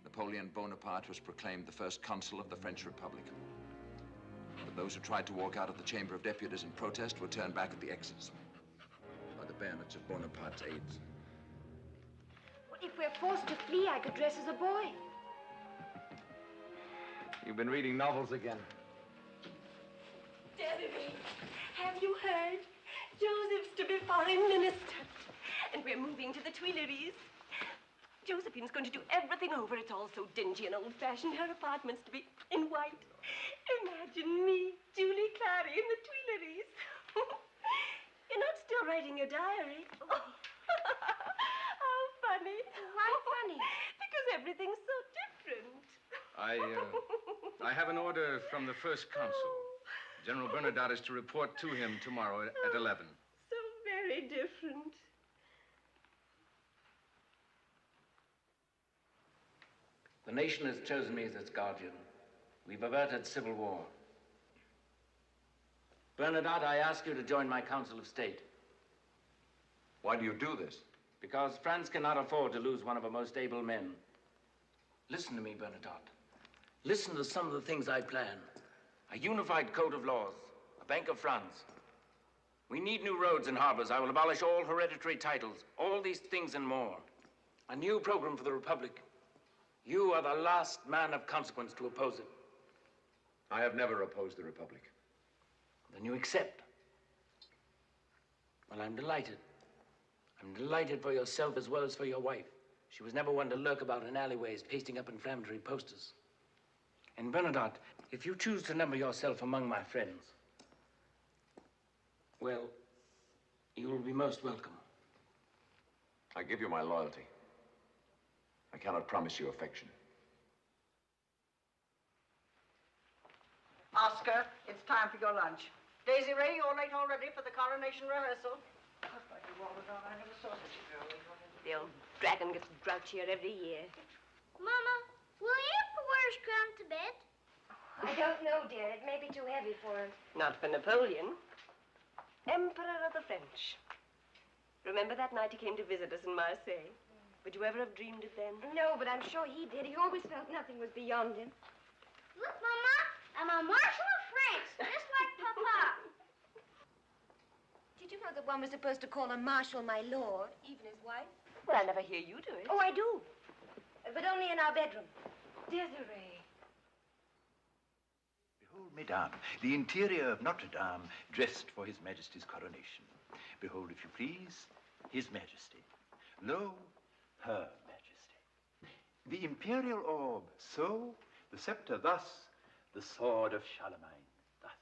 [SPEAKER 10] Napoleon Bonaparte was proclaimed the first consul of the French Republic. But those who tried to walk out of the Chamber of Deputies in protest were turned back at the exits by the bayonets of Bonaparte's aides.
[SPEAKER 1] Well, if we're forced to flee, I could dress as a boy.
[SPEAKER 10] You've been reading novels again.
[SPEAKER 11] Désirée, have you heard? Joseph's to be foreign minister. And we're moving to the Tuileries. Josephine's going to do everything over. It's all so dingy and old-fashioned. Her apartment's to be in white.
[SPEAKER 2] Imagine me, Julie Clary, in the Tuileries. You're not still writing your diary. Oh. How funny.
[SPEAKER 1] Why funny?
[SPEAKER 2] Because everything's so different.
[SPEAKER 5] I have an order from the First Consul. General Bernadotte is to report to him tomorrow at 11.
[SPEAKER 2] So very different.
[SPEAKER 7] The nation has chosen me as its guardian. We've averted civil war. Bernadotte, I ask you to join my Council of State.
[SPEAKER 12] Why do you do this?
[SPEAKER 7] Because France cannot afford to lose one of her most able men. Listen to me, Bernadotte. Listen to some of the things I plan. A unified code of laws, a Bank of France. We need new roads and harbors. I will abolish all hereditary titles, all these things and more. A new program for the Republic. You are the last man of consequence to oppose it.
[SPEAKER 12] I have never opposed the Republic.
[SPEAKER 7] Then you accept. Well, I'm delighted. I'm delighted for yourself as well as for your wife. She was never one to lurk about in alleyways, pasting up inflammatory posters. And Bernadotte, if you choose to number yourself among my friends, well, you will be most welcome.
[SPEAKER 12] I give you my loyalty. I cannot promise you affection.
[SPEAKER 4] Oscar, it's time for your lunch. Désirée, you're late already for the coronation rehearsal. I never saw such a girl.
[SPEAKER 2] The old dragon gets grouchier every year.
[SPEAKER 16] Mama, will the emperor wear his crown to bed?
[SPEAKER 1] I don't know, dear. It may be too heavy for him.
[SPEAKER 2] Not for Napoleon. Emperor of the French. Remember that night he came to visit us in Marseille? Would you ever have dreamed it then?
[SPEAKER 1] No, but I'm sure he did. He always felt nothing was beyond him.
[SPEAKER 16] Look, Mama, I'm a Marshal of France, just like Papa.
[SPEAKER 1] Did you know that one was supposed to call a marshal my lord, even his wife?
[SPEAKER 2] Well, I never hear you do it.
[SPEAKER 1] Oh, I do. But only in our bedroom. Désirée.
[SPEAKER 14] Behold, Mesdames, the interior of Notre Dame dressed for His Majesty's coronation. Behold, if you please, His Majesty. Lo, Her Majesty. The imperial orb, so, the scepter thus, the sword of Charlemagne, thus.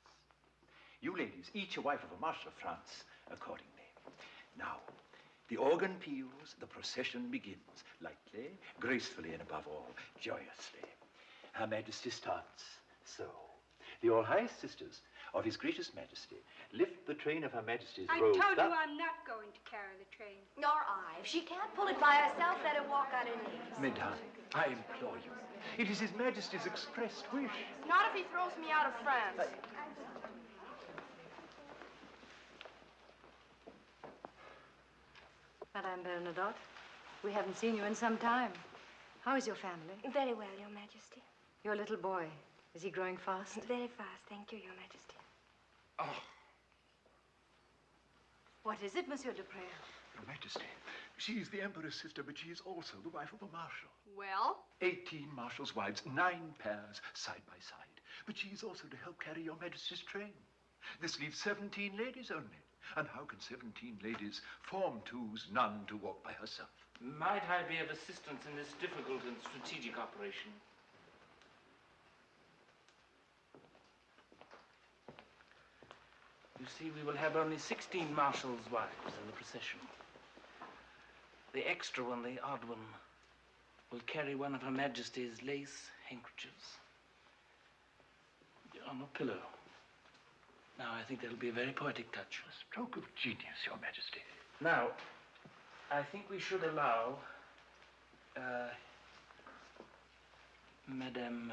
[SPEAKER 14] You ladies, each a wife of a Marshal of France, accordingly. Now, the organ peals, the procession begins, lightly, gracefully, and above all, joyously. Her Majesty starts, so. The all-high sisters of His Gracious Majesty lift the train of Her Majesty's robe.
[SPEAKER 17] I told you I'm not going to carry the train.
[SPEAKER 1] Nor I. If she can't pull it by herself, let her walk on her knees.
[SPEAKER 14] Mesdames, I implore you. It is His Majesty's expressed wish.
[SPEAKER 8] Not if he throws me out of France.
[SPEAKER 15] Madame Bernadotte, we haven't seen you in some time. How is your family?
[SPEAKER 1] Very well, Your Majesty.
[SPEAKER 15] Your little boy, is he growing fast?
[SPEAKER 1] Very fast, thank you, Your Majesty.
[SPEAKER 14] Oh.
[SPEAKER 15] What is it, Monsieur Dupré?
[SPEAKER 14] Your Majesty, she is the Emperor's sister, but she is also the wife of a marshal.
[SPEAKER 8] Well?
[SPEAKER 14] 18 marshals' wives, 9 pairs, side by side. But she is also to help carry Your Majesty's train. This leaves 17 ladies only. And how can 17 ladies form twos, none to walk by herself?
[SPEAKER 6] Might I be of assistance in this difficult and strategic operation? You see, we will have only 16 marshals' wives in the procession. The extra one, the odd one, will carry one of Her Majesty's lace handkerchiefs on a pillow. Now, I think that'll be a very poetic touch.
[SPEAKER 14] A stroke of genius, Your Majesty.
[SPEAKER 6] Now, I think we should allow Madame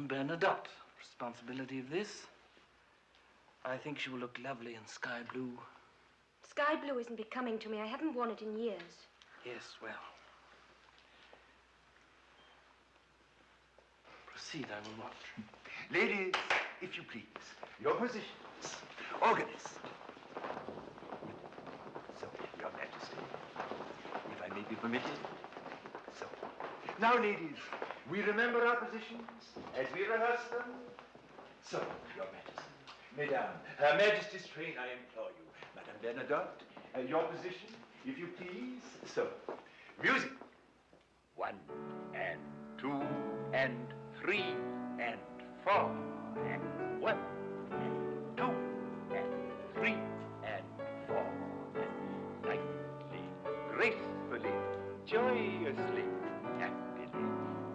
[SPEAKER 6] Bernadotte responsibility of this. I think she will look lovely in sky blue.
[SPEAKER 1] Sky blue isn't becoming to me. I haven't worn it in years.
[SPEAKER 6] Yes, well. Proceed, I will watch.
[SPEAKER 14] Ladies, if you please, your positions. Organist. So, Your Majesty, if I may be permitted. So. Now, ladies, we remember our positions as we rehearse them. So, Your Majesty. Mesdames, Her Majesty's train, I implore you. Madame Bernadotte, your position, if you please. So, music. 1 and 2 and
[SPEAKER 6] 3 and 4 and 1 and 2 and 3 and 4 and lightly, gracefully, joyously, happily,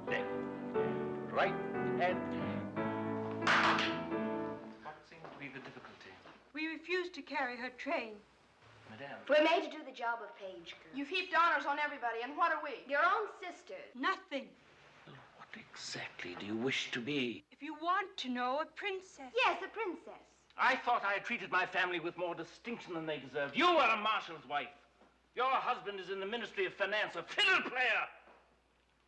[SPEAKER 6] left and right and... What seems to be the difficulty?
[SPEAKER 17] We refuse to carry her train.
[SPEAKER 6] Madame.
[SPEAKER 1] We're made to do the job of page girl.
[SPEAKER 8] You've heaped honors on everybody, and what are we?
[SPEAKER 1] Your own sisters.
[SPEAKER 17] Nothing.
[SPEAKER 6] What exactly do you wish to be?
[SPEAKER 17] If you want to know, a princess.
[SPEAKER 1] Yes, a princess.
[SPEAKER 6] I thought I had treated my family with more distinction than they deserved. You are a marshal's wife. Your husband is in the Ministry of Finance, a fiddle player.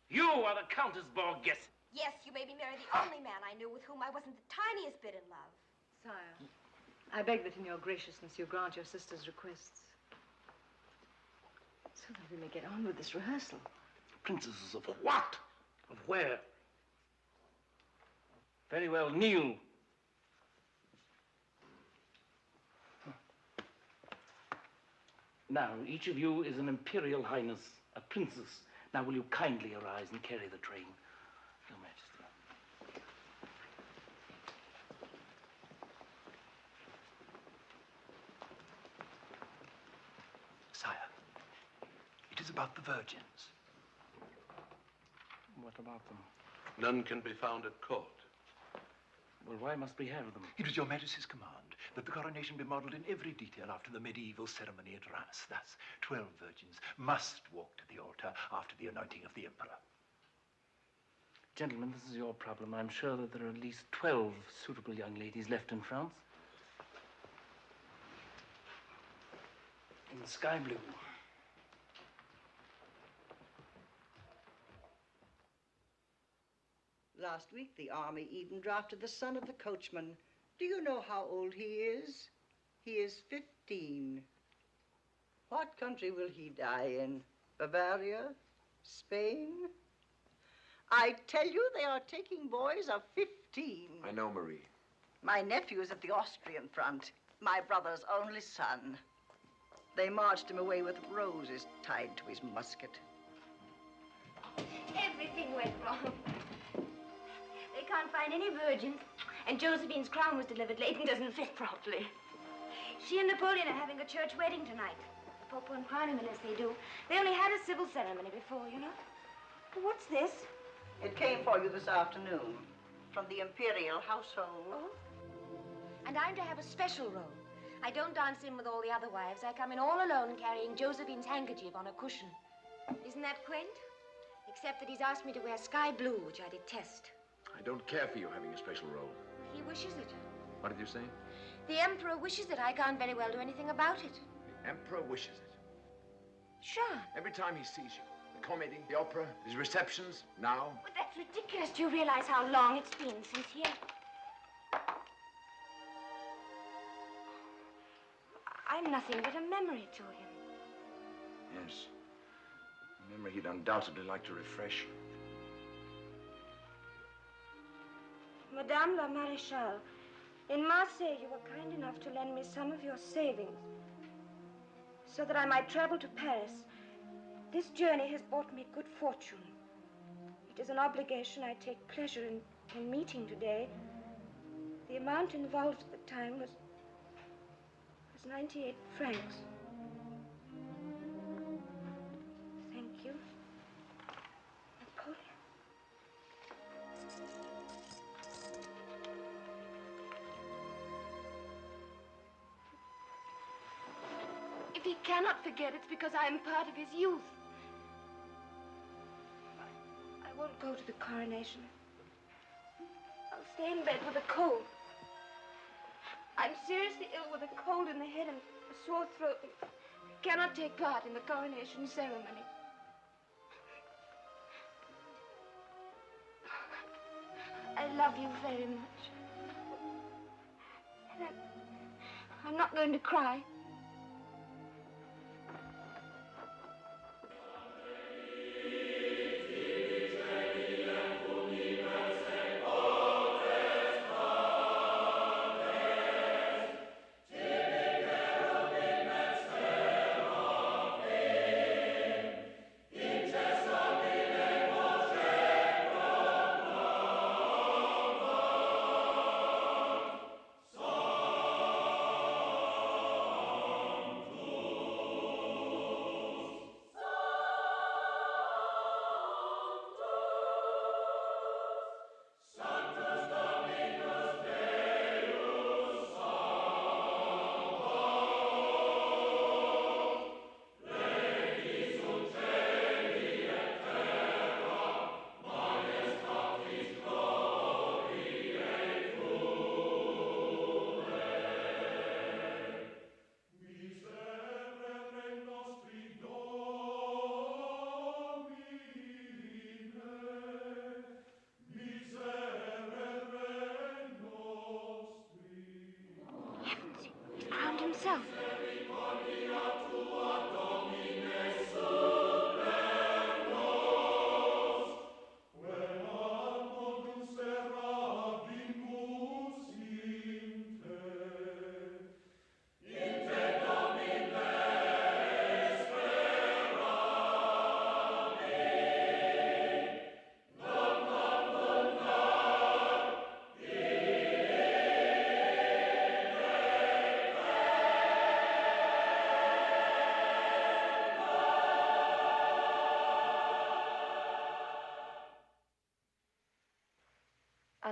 [SPEAKER 6] You are the Countess Borghese.
[SPEAKER 1] Yes, you may be Mary, the only man I knew with whom I wasn't the tiniest bit in love.
[SPEAKER 15] Sire, I beg that in your graciousness you grant your sister's requests. So that we may get on with this rehearsal.
[SPEAKER 6] Princesses of what? Of where? Very well, kneel. Now, each of you is an imperial highness, a princess. Now, will you kindly arise and carry the train? Your Majesty.
[SPEAKER 14] Sire, it is about the virgins.
[SPEAKER 6] What about them?
[SPEAKER 18] None can be found at court.
[SPEAKER 6] Well, why must we have them?
[SPEAKER 14] It was your Majesty's command that the coronation be modeled in every detail after the medieval ceremony at Reims. Thus, 12 virgins must walk to the altar after the anointing of the emperor.
[SPEAKER 6] Gentlemen, this is your problem. I'm sure that there are at least 12 suitable young ladies left in France. In sky blue.
[SPEAKER 4] Last week, the army even drafted the son of the coachman. Do you know how old he is? He is 15. What country will he die in? Bavaria? Spain? I tell you, they are taking boys of 15.
[SPEAKER 12] I know, Marie.
[SPEAKER 4] My nephew is at the Austrian front, my brother's only son. They marched him away with roses tied to his musket.
[SPEAKER 1] Everything went wrong. They can't find any virgins, and Josephine's crown was delivered late and doesn't fit properly. She and Napoleon are having a church wedding tonight. The Pope won't crown him unless they do. They only had a civil ceremony before, you know. What's this?
[SPEAKER 4] It came for you this afternoon from the imperial household.
[SPEAKER 1] Oh? And I'm to have a special role. I don't dance in with all the other wives. I come in all alone carrying Josephine's handkerchief on a cushion. Isn't that quaint? Except that he's asked me to wear sky blue, which I detest.
[SPEAKER 12] I don't care for you having a special role.
[SPEAKER 1] He wishes it.
[SPEAKER 12] What did you say?
[SPEAKER 1] The Emperor wishes it. I can't very well do anything about it.
[SPEAKER 12] The Emperor wishes it.
[SPEAKER 1] Sure.
[SPEAKER 12] Every time he sees you. The comedy, the opera, his receptions, now.
[SPEAKER 1] But that's ridiculous. Do you realize how long it's been since he... I'm nothing but a memory to him.
[SPEAKER 12] Yes. A memory he'd undoubtedly like to refresh.
[SPEAKER 1] Madame la Maréchale, in Marseille, you were kind enough to lend me some of your savings so that I might travel to Paris. This journey has brought me good fortune. It is an obligation I take pleasure in meeting today. The amount involved at the time was 98 francs. Thank you. Napoleon.
[SPEAKER 8] If he cannot forget, it's because I am part of his youth.
[SPEAKER 1] I won't go to the coronation. I'll stay in bed with a cold. I'm seriously ill with a cold in the head and a sore throat. I cannot take part in the coronation ceremony. I love you very much. And I'm not going to cry.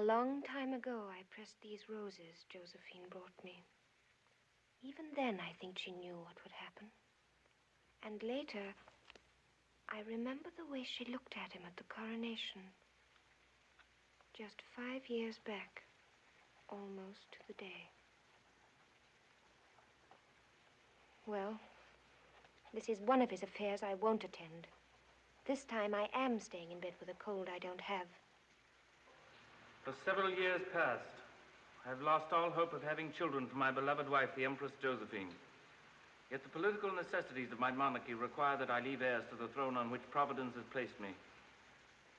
[SPEAKER 1] long time ago, I pressed these roses Josephine brought me. Even then, I think she knew what would happen. And later, I remember the way she looked at him at the coronation. Just 5 years back, almost to the day. Well, this is one of his affairs I won't attend. This time I am staying in bed with a cold I don't have.
[SPEAKER 6] For several years past, I have lost all hope of having children for my beloved wife, the Empress Josephine. Yet the political necessities of my monarchy require that I leave heirs to the throne on which Providence has placed me.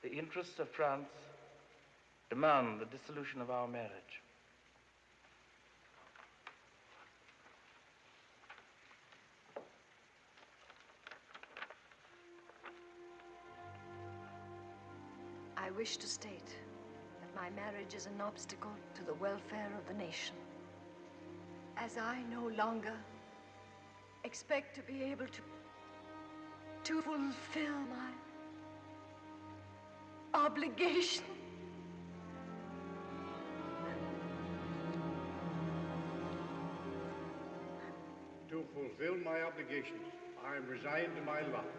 [SPEAKER 6] The interests of France demand the dissolution of our marriage.
[SPEAKER 15] I wish to state that my marriage is an obstacle to the welfare of the nation. As I no longer expect to be able to fulfill my obligation.
[SPEAKER 19] To fulfill my obligations, I am resigned to my lot.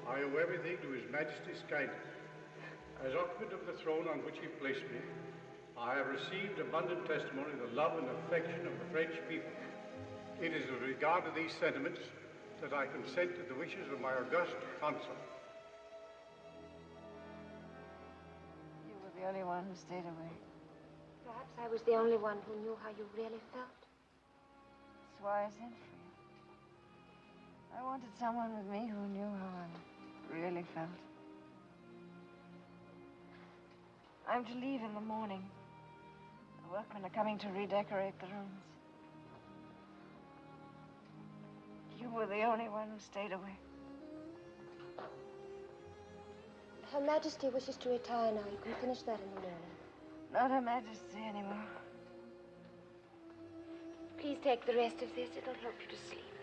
[SPEAKER 19] I owe everything to His Majesty's kindness. As occupant of the throne on which he placed me, I have received abundant testimony of the love and affection of the French people. It is with regard to these sentiments that I consent to the wishes of my august consul.
[SPEAKER 2] You were the only one who stayed away.
[SPEAKER 1] Perhaps I was the only one who knew how you really felt.
[SPEAKER 2] That's why I sent for you. I wanted someone with me who knew how I really felt. I'm to leave in the morning. The workmen are coming to redecorate the rooms. You were the only one who stayed away.
[SPEAKER 1] Her Majesty wishes to retire now. You can finish that in the morning.
[SPEAKER 2] Not Her Majesty anymore.
[SPEAKER 1] Please take the rest of this. It'll help you to sleep.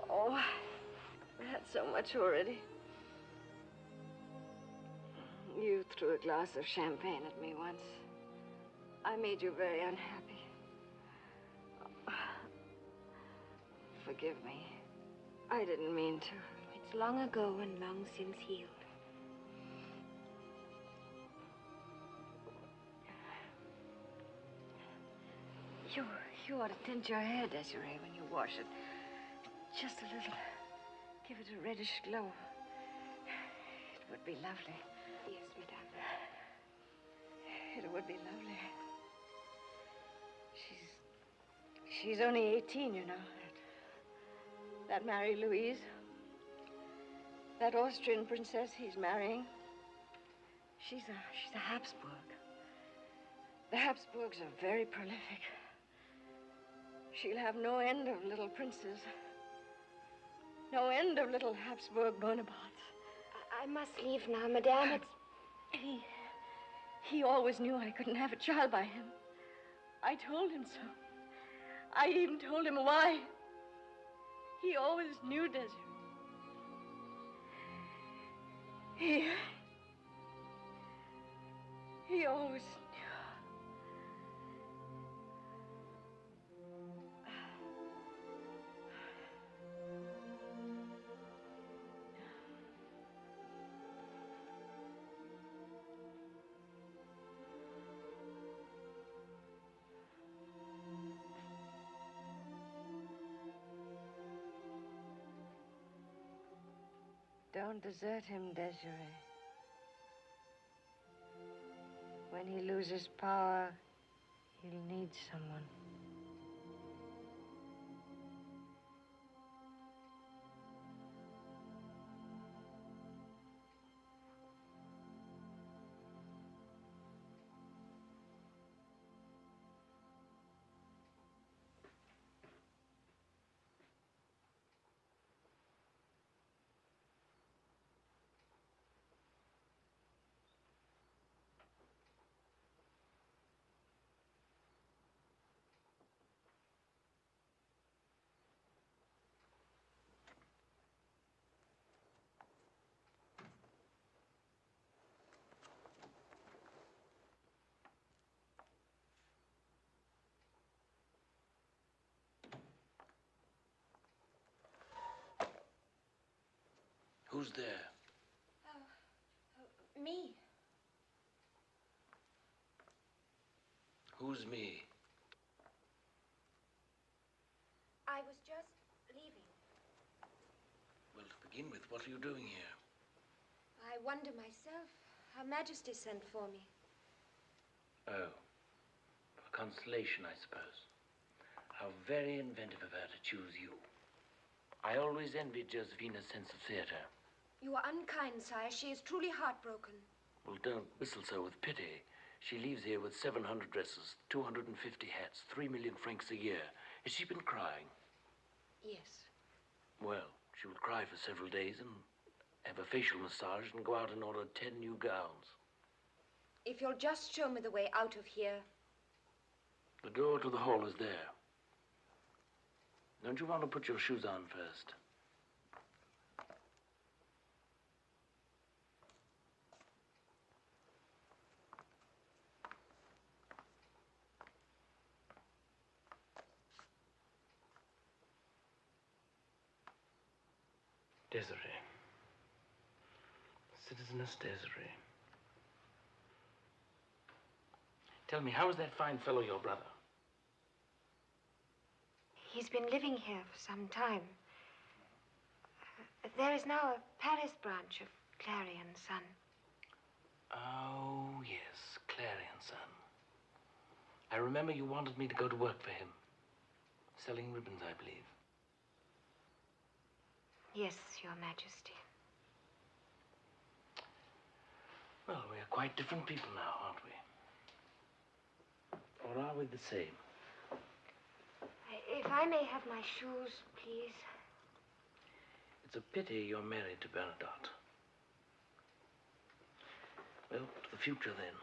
[SPEAKER 2] Oh, I've had so much already. You threw a glass of champagne at me once. I made you very unhappy. Forgive me. I didn't mean to.
[SPEAKER 1] It's long ago and long since healed.
[SPEAKER 2] You ought to tint your hair, Désirée, when you wash it. Just a little. Give it a reddish glow. It would be lovely.
[SPEAKER 1] Yes, madame.
[SPEAKER 2] It would be lovely. She's only 18, you know. That Mary Louise. That Austrian princess he's marrying. She's a Habsburg. The Habsburgs are very prolific. She'll have no end of little princes. No end of little Habsburg Bonapartes.
[SPEAKER 1] I must leave now, madame.
[SPEAKER 2] He always knew I couldn't have a child by him. I told him so. I even told him why. He always knew, Désirée. He always knew. Don't desert him, Désirée. When he loses power, he'll need someone.
[SPEAKER 6] Who's there?
[SPEAKER 1] Me.
[SPEAKER 6] Who's me?
[SPEAKER 1] I was just leaving.
[SPEAKER 6] Well, to begin with, what are you doing here?
[SPEAKER 1] I wonder myself. Her Majesty sent for me.
[SPEAKER 6] Oh, for consolation, I suppose. How very inventive of her to choose you. I always envied Josephina's sense of theater.
[SPEAKER 1] You are unkind, sire. She is truly heartbroken.
[SPEAKER 6] Well, don't whistle so with pity. She leaves here with 700 dresses, 250 hats, 3 million francs a year. Has she been crying?
[SPEAKER 1] Yes.
[SPEAKER 6] Well, she will cry for several days and have a facial massage and go out and order 10 new gowns.
[SPEAKER 1] If you'll just show me the way out of here.
[SPEAKER 6] The door to the hall is there. Don't you want to put your shoes on first? Désirée. Citizeness Désirée. Tell me, how is that fine fellow your brother?
[SPEAKER 1] He's been living here for some time. There is now a Paris branch of Clary and Son.
[SPEAKER 6] Oh, yes, Clary and Son. I remember you wanted me to go to work for him. Selling ribbons, I believe.
[SPEAKER 1] Yes, Your Majesty.
[SPEAKER 6] Well, we are quite different people now, aren't we? Or are we the same?
[SPEAKER 1] If I may have my shoes, please.
[SPEAKER 6] It's a pity you're married to Bernadotte. Well, to the future, then.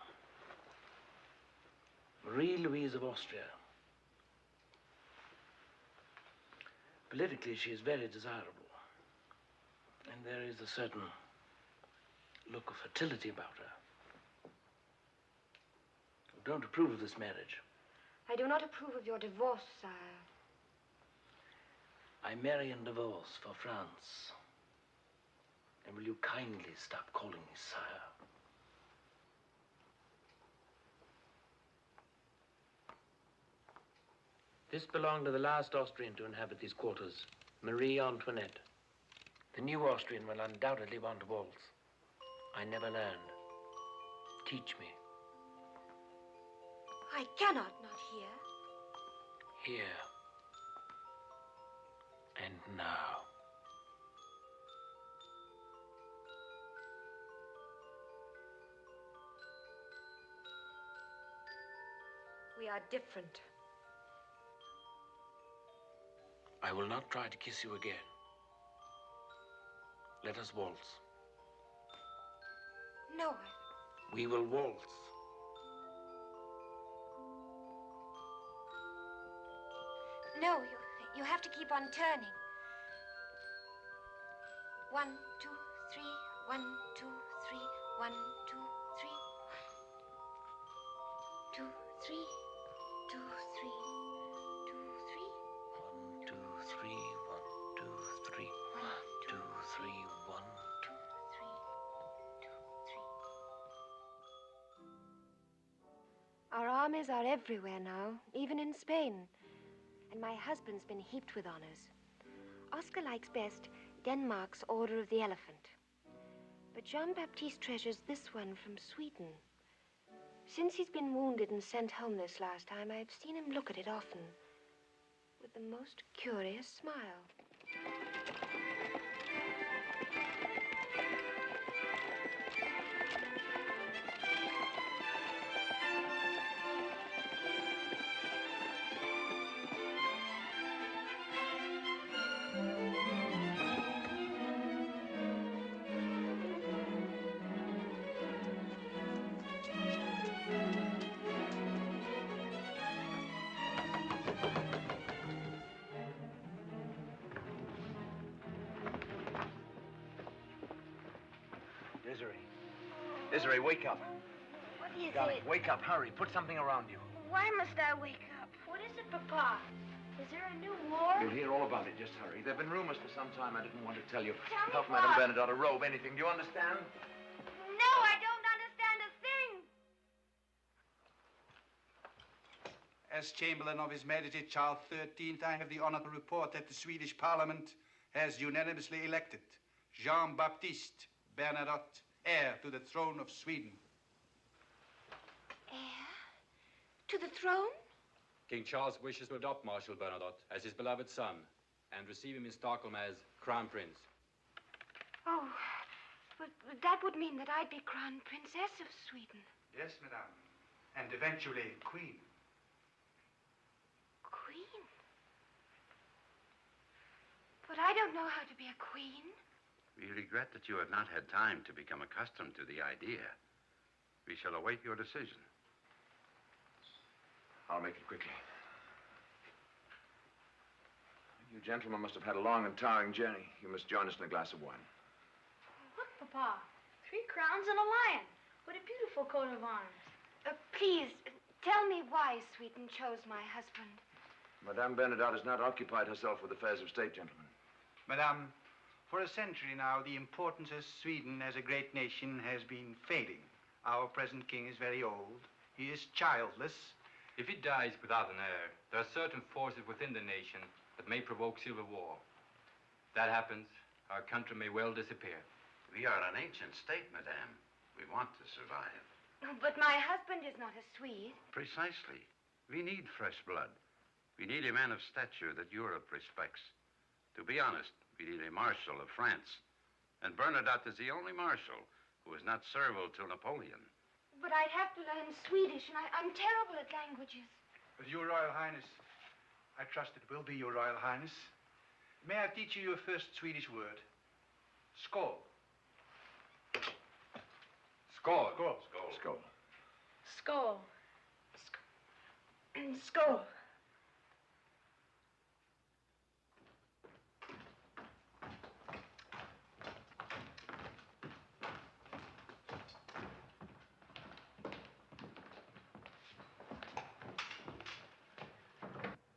[SPEAKER 6] Marie-Louise of Austria. Politically, she is very desirable. And there is a certain look of fertility about her. You don't approve of this marriage.
[SPEAKER 1] I do not approve of your divorce, sire.
[SPEAKER 6] I marry and divorce for France. And will you kindly stop calling me sire? This belonged to the last Austrian to inhabit these quarters, Marie Antoinette. The new Austrian will undoubtedly want to waltz. I never learned. Teach me.
[SPEAKER 1] I cannot not hear.
[SPEAKER 6] Here. And now.
[SPEAKER 1] We are different.
[SPEAKER 6] I will not try to kiss you again. Let us waltz.
[SPEAKER 1] No.
[SPEAKER 6] We will waltz.
[SPEAKER 1] No, you have to keep on turning. 1, 2, 3, 1, 2, 3, 1, 2, 3. 2, 3, 2, 3, 2, 3.
[SPEAKER 6] 1, 2, 3, 1, 2, 3. 1, 2, 3, 1, 2, 3.
[SPEAKER 1] Our armies are everywhere now, even in Spain. And my husband's been heaped with honors. Oscar likes best Denmark's Order of the Elephant. But Jean-Baptiste treasures this one from Sweden. Since he's been wounded and sent home this last time, I've seen him look at it often with the most curious smile.
[SPEAKER 7] Désirée, wake up.
[SPEAKER 16] What is
[SPEAKER 7] Darling,
[SPEAKER 16] it?
[SPEAKER 7] wake up. Hurry. Put something around you.
[SPEAKER 16] Why must I wake up? What is it, Papa? Is there a new war?
[SPEAKER 12] You'll hear all about it. Just hurry. There have been rumors for some time. I didn't want to tell you.
[SPEAKER 16] Tell me
[SPEAKER 12] Help
[SPEAKER 16] what?
[SPEAKER 12] Madame Bernadotte a robe, anything. Do you understand?
[SPEAKER 16] No, I don't understand a thing.
[SPEAKER 19] As Chamberlain of His Majesty Charles XIII, I have the honor to report that the Swedish Parliament has unanimously elected Jean-Baptiste Bernadotte heir to the throne of Sweden.
[SPEAKER 1] Heir? To the throne?
[SPEAKER 20] King Charles wishes to adopt Marshal Bernadotte as his beloved son and receive him in Stockholm as Crown Prince.
[SPEAKER 1] Oh, but that would mean that I'd be Crown Princess of Sweden.
[SPEAKER 19] Yes, madame. And eventually, Queen.
[SPEAKER 1] Queen? But I don't know how to be a queen.
[SPEAKER 21] We regret that you have not had time to become accustomed to the idea. We shall await your decision.
[SPEAKER 12] I'll make it quickly. You gentlemen must have had a long and tiring journey. You must join us in a glass of wine.
[SPEAKER 16] Look, Papa. 3 crowns and a lion. What a beautiful coat of arms.
[SPEAKER 1] Please, tell me why Sweden chose my husband.
[SPEAKER 12] Madame Bernadotte has not occupied herself with affairs of state, gentlemen.
[SPEAKER 19] Madame, for a century now, the importance of Sweden as a great nation has been fading. Our present king is very old. He is childless.
[SPEAKER 20] If he dies without an heir, there are certain forces within the nation that may provoke civil war. If that happens, our country may well disappear.
[SPEAKER 21] We are an ancient state, madame. We want to survive.
[SPEAKER 1] But my husband is not a Swede.
[SPEAKER 21] Precisely. We need fresh blood. We need a man of stature that Europe respects. To be honest, we need a marshal of France. And Bernadotte is the only marshal who is not servile to Napoleon.
[SPEAKER 1] But I'd have to learn Swedish, and I'm terrible at languages.
[SPEAKER 19] But Your Royal Highness, I trust it will be Your Royal Highness. May I teach you your first Swedish word? Skål.
[SPEAKER 20] Skål.
[SPEAKER 19] Skål.
[SPEAKER 12] Skål.
[SPEAKER 16] Skull.
[SPEAKER 1] Skål.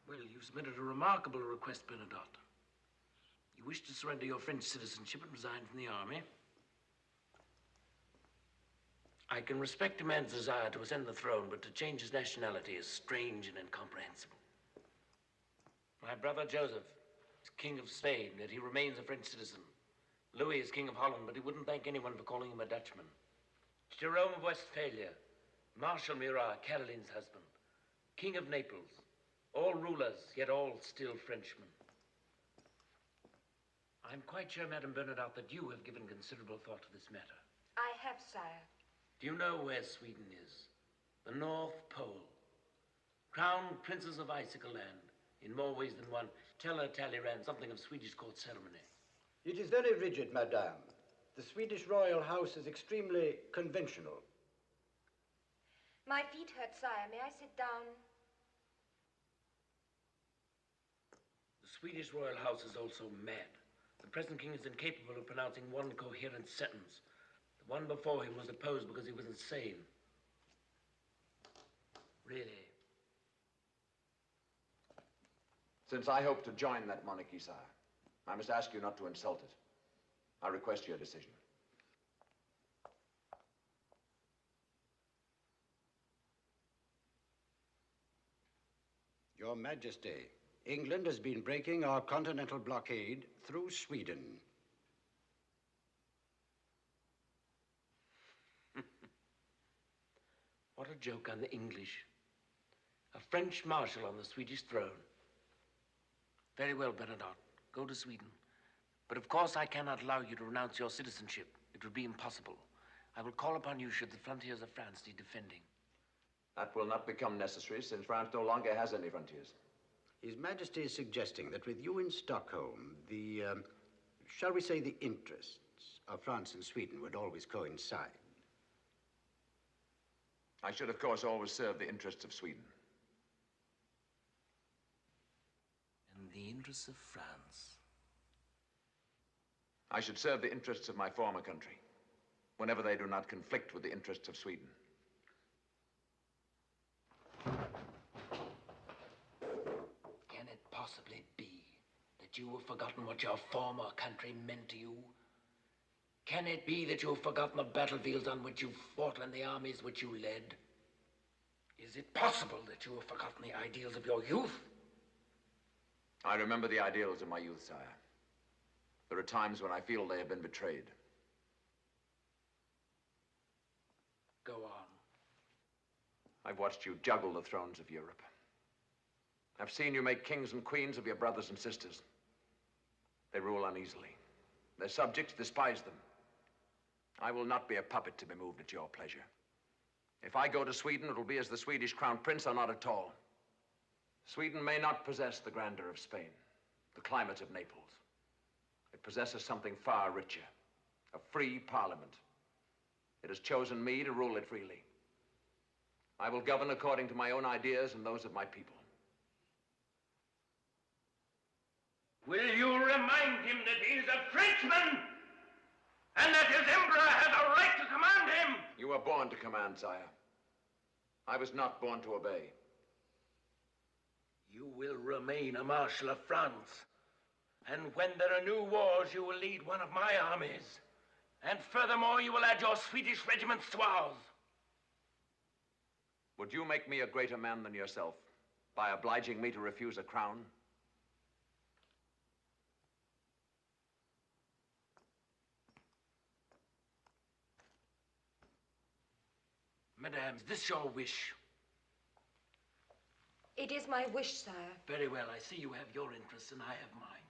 [SPEAKER 6] Well, you've submitted a remarkable request, Bernadotte. You wish to surrender your French citizenship and resign from the army. I can respect a man's desire to ascend the throne, but to change his nationality is strange and incomprehensible. My brother Joseph is King of Spain, yet he remains a French citizen. Louis is King of Holland, but he wouldn't thank anyone for calling him a Dutchman. Jerome of Westphalia, Marshal Murat, Caroline's husband, King of Naples, all rulers, yet all still Frenchmen. I'm quite sure, Madame Bernadotte, that you have given considerable thought to this matter.
[SPEAKER 1] I have, sire.
[SPEAKER 6] Do you know where Sweden is? The North Pole. Crown Princes of Icicle Land, in more ways than one. Tell her Talleyrand something of Swedish court ceremony.
[SPEAKER 22] It is very rigid, madame. The Swedish royal house is extremely conventional.
[SPEAKER 1] My feet hurt, sire. May I sit down?
[SPEAKER 6] The Swedish royal house is also mad. The present king is incapable of pronouncing one coherent sentence. The one before him was deposed because he was insane. Really.
[SPEAKER 12] Since I hope to join that monarchy, sire, I must ask you not to insult it. I request your decision.
[SPEAKER 22] Your Majesty, England has been breaking our continental blockade through Sweden.
[SPEAKER 6] What a joke on the English. A French marshal on the Swedish throne. Very well, Bernadotte. Go to Sweden. But of course I cannot allow you to renounce your citizenship. It would be impossible. I will call upon you should the frontiers of France need defending.
[SPEAKER 12] That will not become necessary since France no longer has any frontiers.
[SPEAKER 22] His Majesty is suggesting that with you in Stockholm, shall we say the interests of France and Sweden would always coincide.
[SPEAKER 12] I should, of course, always serve the interests of Sweden.
[SPEAKER 6] And the interests of France.
[SPEAKER 12] I should serve the interests of my former country, whenever they do not conflict with the interests of Sweden.
[SPEAKER 6] Can it possibly
[SPEAKER 3] possibly be that you have forgotten what your former country meant to you? Can it be that you have forgotten the battlefields on which you fought and the armies which you led? Is it possible that you have forgotten the ideals of your youth?
[SPEAKER 12] I remember the ideals of my youth, sire. There are times when I feel they have been betrayed.
[SPEAKER 3] Go on.
[SPEAKER 12] I've watched you juggle the thrones of Europe. I've seen you make kings and queens of your brothers and sisters. They rule uneasily. Their subjects despise them. I will not be a puppet to be moved at your pleasure. If I go to Sweden, it will be as the Swedish crown prince or not at all. Sweden may not possess the grandeur of Spain, the climate of Naples. It possesses something far richer, a free parliament. It has chosen me to rule it freely. I will govern according to my own ideas and those of my people.
[SPEAKER 21] Will you remind him that he is a Frenchman and that his emperor has a right to command him?
[SPEAKER 12] You were born to command, sire. I was not born to obey.
[SPEAKER 3] You will remain a Marshal of France. And when there are new wars, you will lead one of my armies. And furthermore, you will add your Swedish regiments to ours.
[SPEAKER 12] Would you make me a greater man than yourself by obliging me to refuse a crown?
[SPEAKER 3] Madame, is this your wish?
[SPEAKER 1] It is my wish, sire.
[SPEAKER 3] Very well. I see you have your interests and I have mine.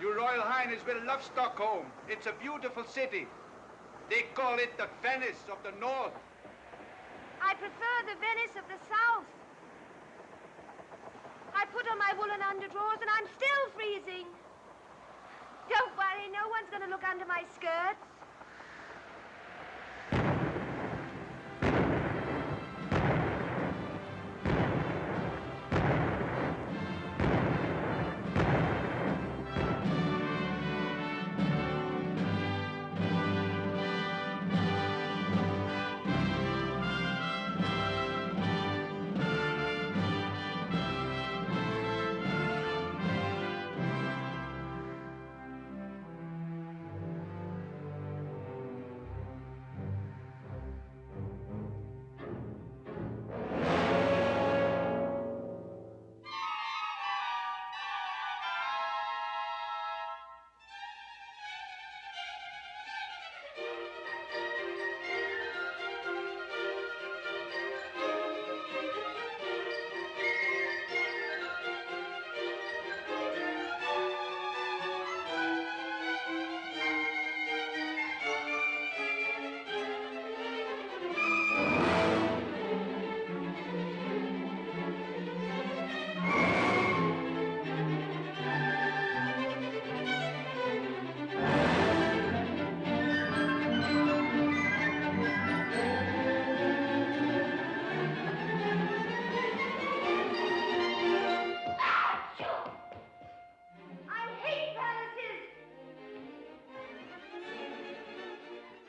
[SPEAKER 9] Your Royal Highness will love Stockholm. It's a beautiful city. They call it the Venice of the North.
[SPEAKER 1] I prefer the Venice of the South. I put on my woolen underdrawers and I'm still freezing. Don't worry, no one's going to look under my skirts.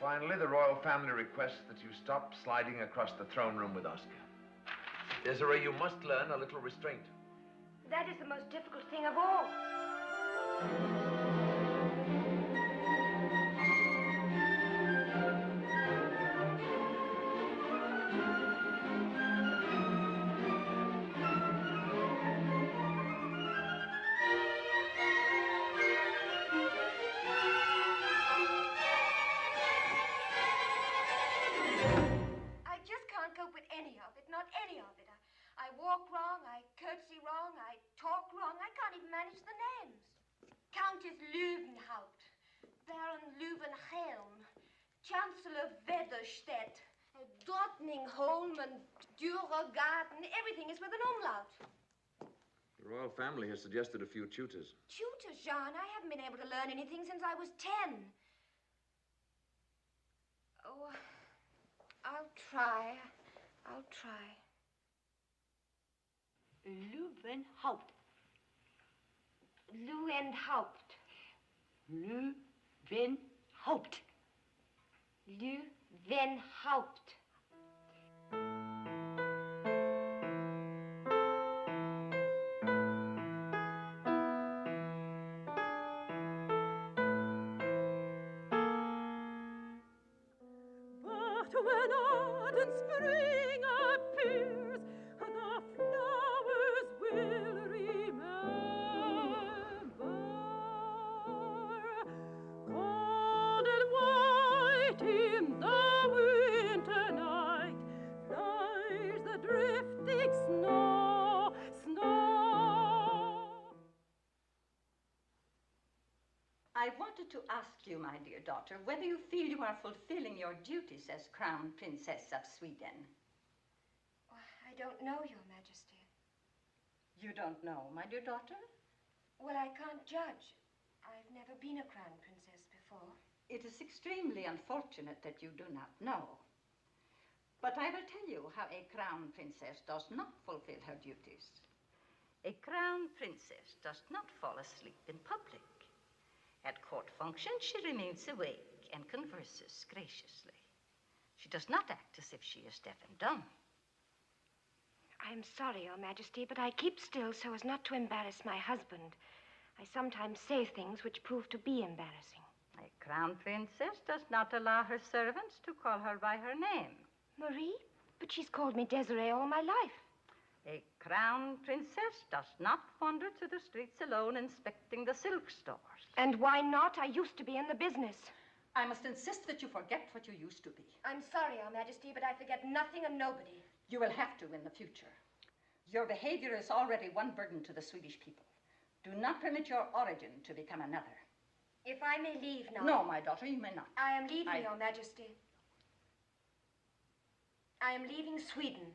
[SPEAKER 10] Finally, the royal family requests that you stop sliding across the throne room with Oscar. Désirée, you must learn a little restraint.
[SPEAKER 1] That is the most difficult thing of all. I walk wrong, I curtsy wrong, I talk wrong. I can't even manage the names. Countess Löwenhaupt, Baron Löwenhelm, Chancellor Wetherstedt, Drottningholm and Dürergarten. Everything is with an umlaut.
[SPEAKER 12] The royal family has suggested a few tutors.
[SPEAKER 1] Tutors, Jean? I haven't been able to learn anything since I was 10. Oh, I'll try. I'll try.
[SPEAKER 17] Löwenhaupt.
[SPEAKER 1] Löwenhaupt.
[SPEAKER 17] Löwenhaupt.
[SPEAKER 1] Löwenhaupt.
[SPEAKER 11] When autumn spring appears, the flowers will remember. Cold and white in the winter night lies the drifting snow.
[SPEAKER 13] I wanted to ask you, my dear daughter, whether you feel you are fulfilling your duties as Crown Princess of Sweden.
[SPEAKER 1] I don't know, Your Majesty.
[SPEAKER 13] You don't know, my dear daughter?
[SPEAKER 1] Well, I can't judge. I've never been a Crown Princess before.
[SPEAKER 13] It is extremely unfortunate that you do not know. But I will tell you how a Crown Princess does not fulfill her duties. A Crown Princess does not fall asleep in public. At court functions, she remains awake and converses graciously. She does not act as if she is deaf and dumb.
[SPEAKER 1] I'm sorry, Your Majesty, but I keep still so as not to embarrass my husband. I sometimes say things which prove to be embarrassing.
[SPEAKER 13] A Crown Princess does not allow her servants to call her by her name.
[SPEAKER 1] Marie? But she's called me Désirée all my life.
[SPEAKER 13] A Crown Princess does not wander through the streets alone inspecting the silk stores.
[SPEAKER 1] And why not? I used to be in the business.
[SPEAKER 13] I must insist that you forget what you used to be.
[SPEAKER 1] I'm sorry, Your Majesty, but I forget nothing and nobody.
[SPEAKER 13] You will have to in the future. Your behavior is already one burden to the Swedish people. Do not permit your origin to become another.
[SPEAKER 1] If I may leave now.
[SPEAKER 13] No, my daughter, you may not.
[SPEAKER 1] I am leaving, Your Majesty. I am leaving Sweden.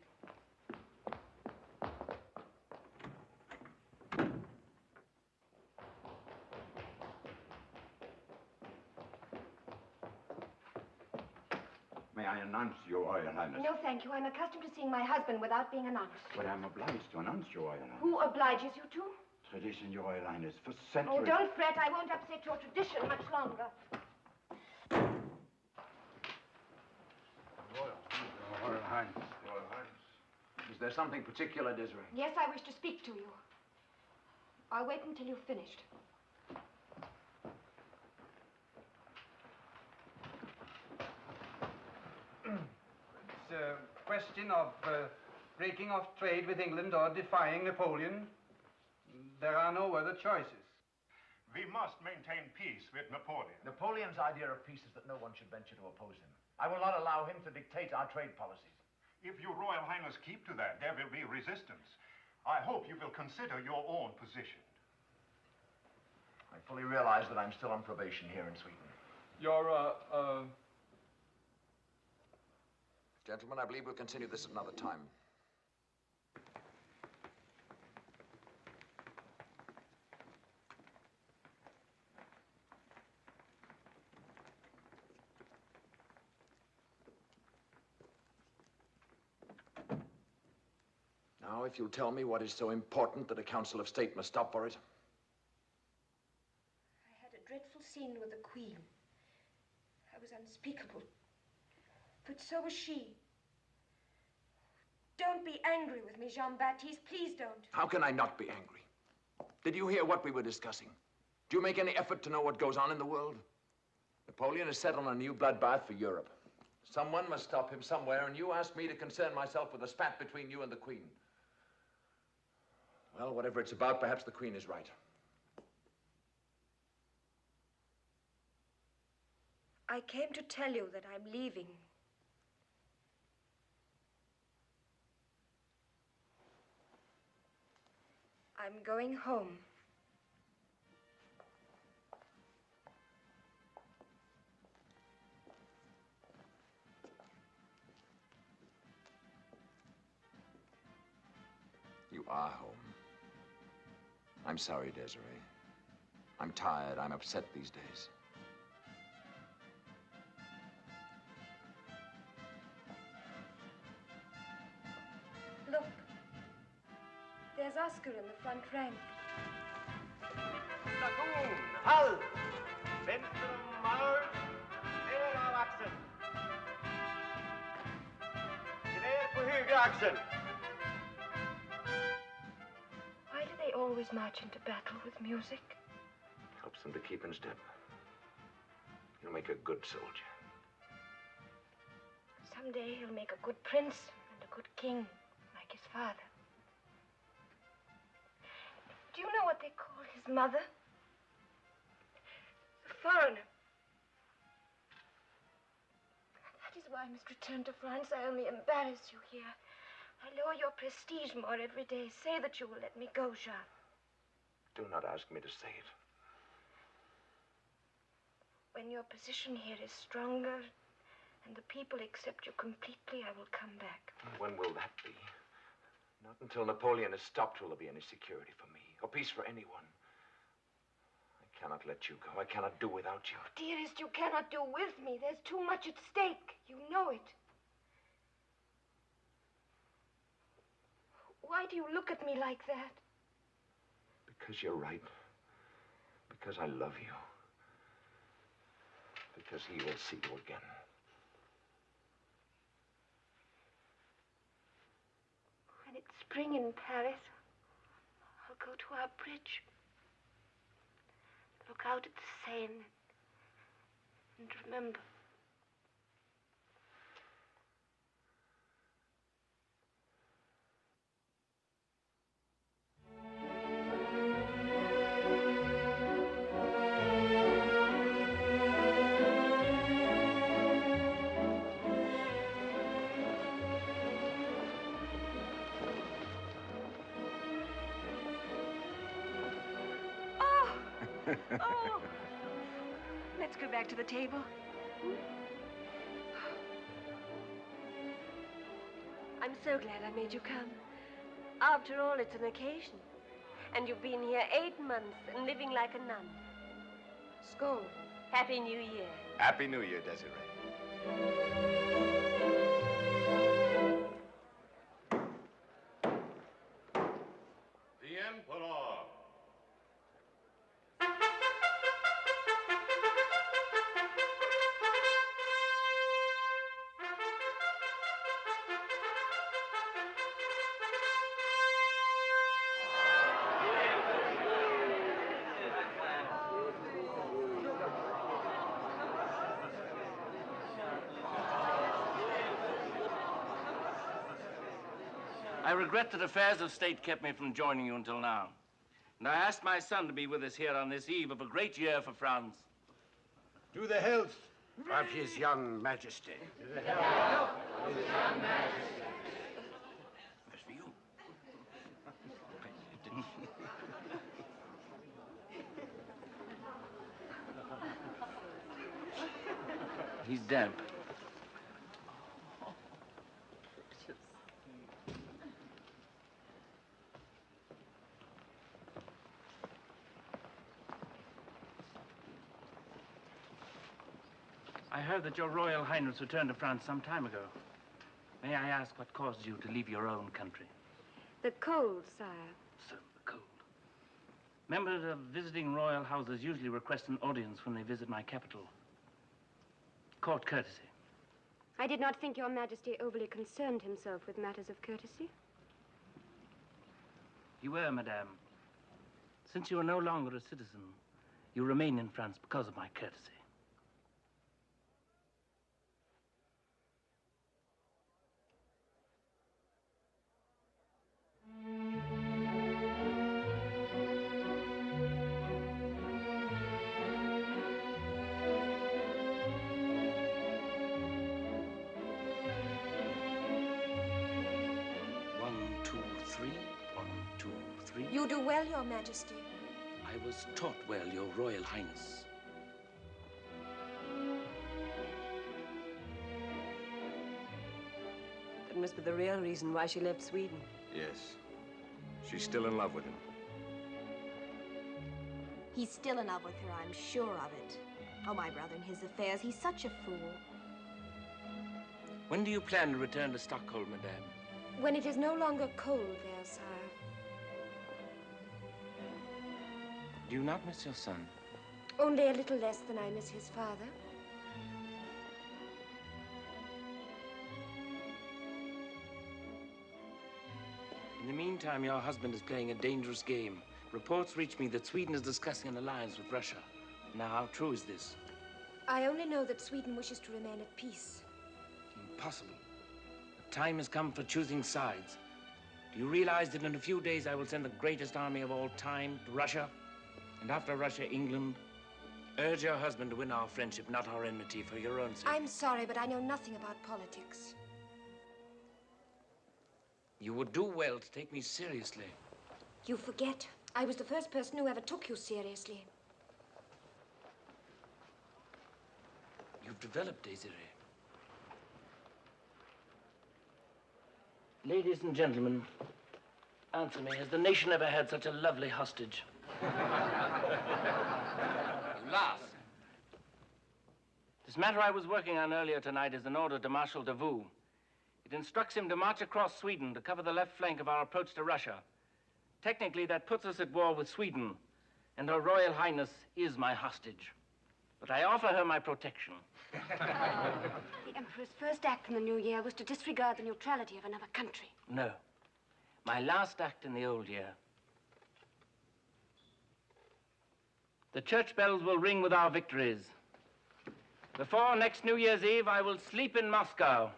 [SPEAKER 14] May I announce Your Royal Highness?
[SPEAKER 1] No, thank you. I'm accustomed to seeing my husband without being announced.
[SPEAKER 14] But I'm obliged to announce Your Royal Highness.
[SPEAKER 1] Who obliges you to?
[SPEAKER 14] Tradition, Your Royal Highness, for centuries.
[SPEAKER 1] Oh, don't fret. I won't upset your tradition much longer.
[SPEAKER 12] Royal Highness. Royal Highness. Is there something particular, Désirée?
[SPEAKER 1] Yes, I wish to speak to you. I'll wait until you've finished.
[SPEAKER 9] It's a question of breaking off trade with England or defying Napoleon. There are no other choices.
[SPEAKER 19] We must maintain peace with Napoleon.
[SPEAKER 12] Napoleon's idea of peace is that no one should venture to oppose him. I will not allow him to dictate our trade policies.
[SPEAKER 19] If your Royal Highness keep to that, there will be resistance. I hope you will consider your own position.
[SPEAKER 12] I fully realize that I'm still on probation here in Sweden. Gentlemen, I believe we'll continue this at another time. Now, if you'll tell me what is so important that a Council of State must stop for it.
[SPEAKER 1] I had a dreadful scene with the Queen. I was unspeakable. But so was she. Don't be angry with me, Jean-Baptiste. Please don't.
[SPEAKER 12] How can I not be angry? Did you hear what we were discussing? Do you make any effort to know what goes on in the world? Napoleon is set on a new bloodbath for Europe. Someone must stop him somewhere, and you asked me to concern myself with a spat between you and the Queen. Well, whatever it's about, perhaps the Queen is right.
[SPEAKER 1] I came to tell you that I'm leaving. I'm going home.
[SPEAKER 12] You are home. I'm sorry, Désirée. I'm tired. I'm upset these days.
[SPEAKER 1] Oscar in the front rank.
[SPEAKER 5] Station, halt! Venstre Mars, ner av axeln. Gevär på högra axeln.
[SPEAKER 1] Why do they always march into battle with music?
[SPEAKER 12] Helps them to keep in step. You'll make a good soldier.
[SPEAKER 1] Someday he'll make a good prince and a good king, like his father. Do you know what they call his mother? The foreigner. That is why I must return to France. I only embarrass you here. I lower your prestige more every day. Say that you will let me go, Charles.
[SPEAKER 12] Do not ask me to say it.
[SPEAKER 1] When your position here is stronger and the people accept you completely, I will come back.
[SPEAKER 12] When will that be? Not until Napoleon is stopped will there be any security for me, or peace for anyone. I cannot let you go. I cannot do without you.
[SPEAKER 1] Oh, dearest, you cannot do with me. There's too much at stake. You know it. Why do you look at me like that?
[SPEAKER 12] Because you're right. Because I love you. Because he will see you again.
[SPEAKER 1] When it's spring in Paris, I'll go to our bridge. Look out at the Seine and remember.
[SPEAKER 2] Oh, let's go back to the table.
[SPEAKER 18] I'm so glad I made you come. After all, it's an occasion. And you've been here 8 months and living like a nun.
[SPEAKER 1] Skål.
[SPEAKER 18] Happy New Year.
[SPEAKER 21] Happy New Year, Désirée.
[SPEAKER 23] The Emperor.
[SPEAKER 6] I regret that affairs of state kept me from joining you until now. And I asked my son to be with us here on this eve of a great year for France.
[SPEAKER 22] To the health of His Young Majesty.
[SPEAKER 6] To the health of His Young Majesty. That's for you. He's damp. I heard that your Royal Highness returned to France some time ago. May I ask what caused you to leave your own country?
[SPEAKER 18] The cold, sire.
[SPEAKER 6] So, the cold. Members of visiting royal houses usually request an audience when they visit my capital. Court courtesy.
[SPEAKER 18] I did not think your Majesty overly concerned himself with matters of courtesy.
[SPEAKER 6] You were, madame. Since you are no longer a citizen, you remain in France because of my courtesy.
[SPEAKER 18] You do well, Your Majesty.
[SPEAKER 3] I was taught well, Your Royal Highness.
[SPEAKER 18] That must be the real reason why she left Sweden.
[SPEAKER 12] Yes. She's still in love with him.
[SPEAKER 24] He's still in love with her, I'm sure of it. Oh, my brother and his affairs, he's such a fool.
[SPEAKER 3] When do you plan to return to Stockholm, madame?
[SPEAKER 1] When it is no longer cold there, sire.
[SPEAKER 6] Do you not miss your son?
[SPEAKER 1] Only a little less than I miss his father.
[SPEAKER 6] In the meantime, your husband is playing a dangerous game. Reports reach me that Sweden is discussing an alliance with Russia. Now, how true is this?
[SPEAKER 1] I only know that Sweden wishes to remain at peace.
[SPEAKER 6] Impossible. The time has come for choosing sides. Do you realize that in a few days I will send the greatest army of all time to Russia? And after Russia, England? Urge your husband to win our friendship, not our enmity, for your own sake.
[SPEAKER 1] I'm sorry, but I know nothing about politics.
[SPEAKER 6] You would do well to take me seriously.
[SPEAKER 1] You forget. I was the first person who ever took you seriously.
[SPEAKER 6] You've developed, Désirée. Ladies and gentlemen, answer me, has the nation ever had such a lovely hostage?
[SPEAKER 3] You laugh.
[SPEAKER 6] This matter I was working on earlier tonight is an order to Marshal Davout. It instructs him to march across Sweden to cover the left flank of our approach to Russia. Technically, that puts us at war with Sweden, and Her Royal Highness is my hostage. But I offer her my protection.
[SPEAKER 1] The Emperor's first act in the new year was to disregard the neutrality of another country.
[SPEAKER 6] No. My last act in the old year. The church bells will ring with our victories. Before next New Year's Eve, I will sleep in Moscow.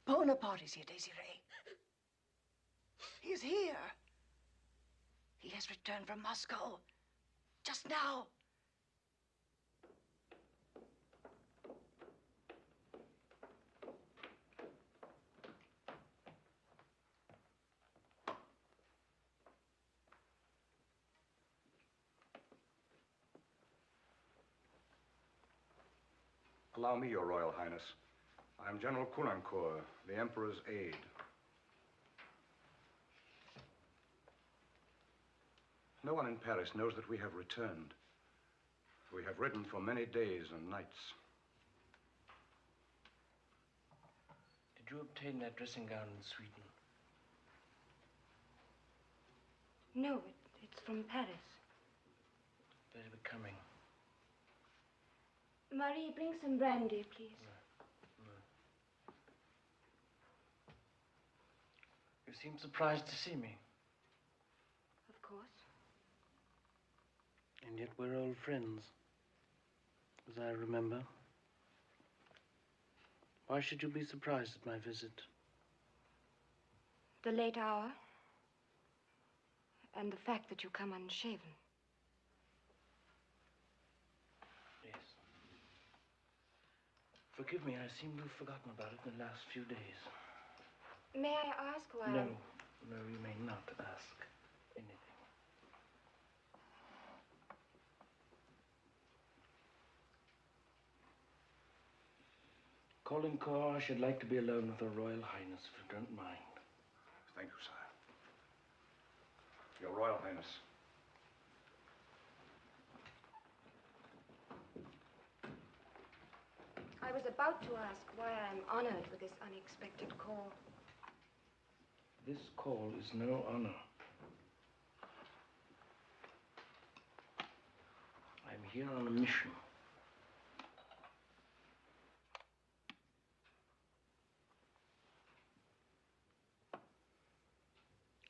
[SPEAKER 17] Bonaparte is here, Désirée. He is here. He has returned from Moscow. Just now.
[SPEAKER 4] Allow me, Your Royal Highness. I am General Caulaincourt, the Emperor's aide. No one in Paris knows that we have returned. We have ridden for many days and nights.
[SPEAKER 6] Did you obtain that dressing gown in Sweden?
[SPEAKER 1] No, it's from Paris.
[SPEAKER 6] Very becoming.
[SPEAKER 1] Marie, bring some brandy, please.
[SPEAKER 6] You seem surprised to see me.
[SPEAKER 1] Of course.
[SPEAKER 6] And yet we're old friends, as I remember. Why should you be surprised at my visit?
[SPEAKER 1] The late hour, and the fact that you come unshaven.
[SPEAKER 6] Yes. Forgive me, I seem to have forgotten about it in the last few days.
[SPEAKER 1] May I ask why?
[SPEAKER 6] No, you may not ask anything. Caulaincourt, I should like to be alone with Her Royal Highness, if you don't mind.
[SPEAKER 4] Thank you, sire. Your Royal Highness.
[SPEAKER 1] I was about to ask why I'm honored with this unexpected call.
[SPEAKER 6] This call is no honor. I'm here on a mission.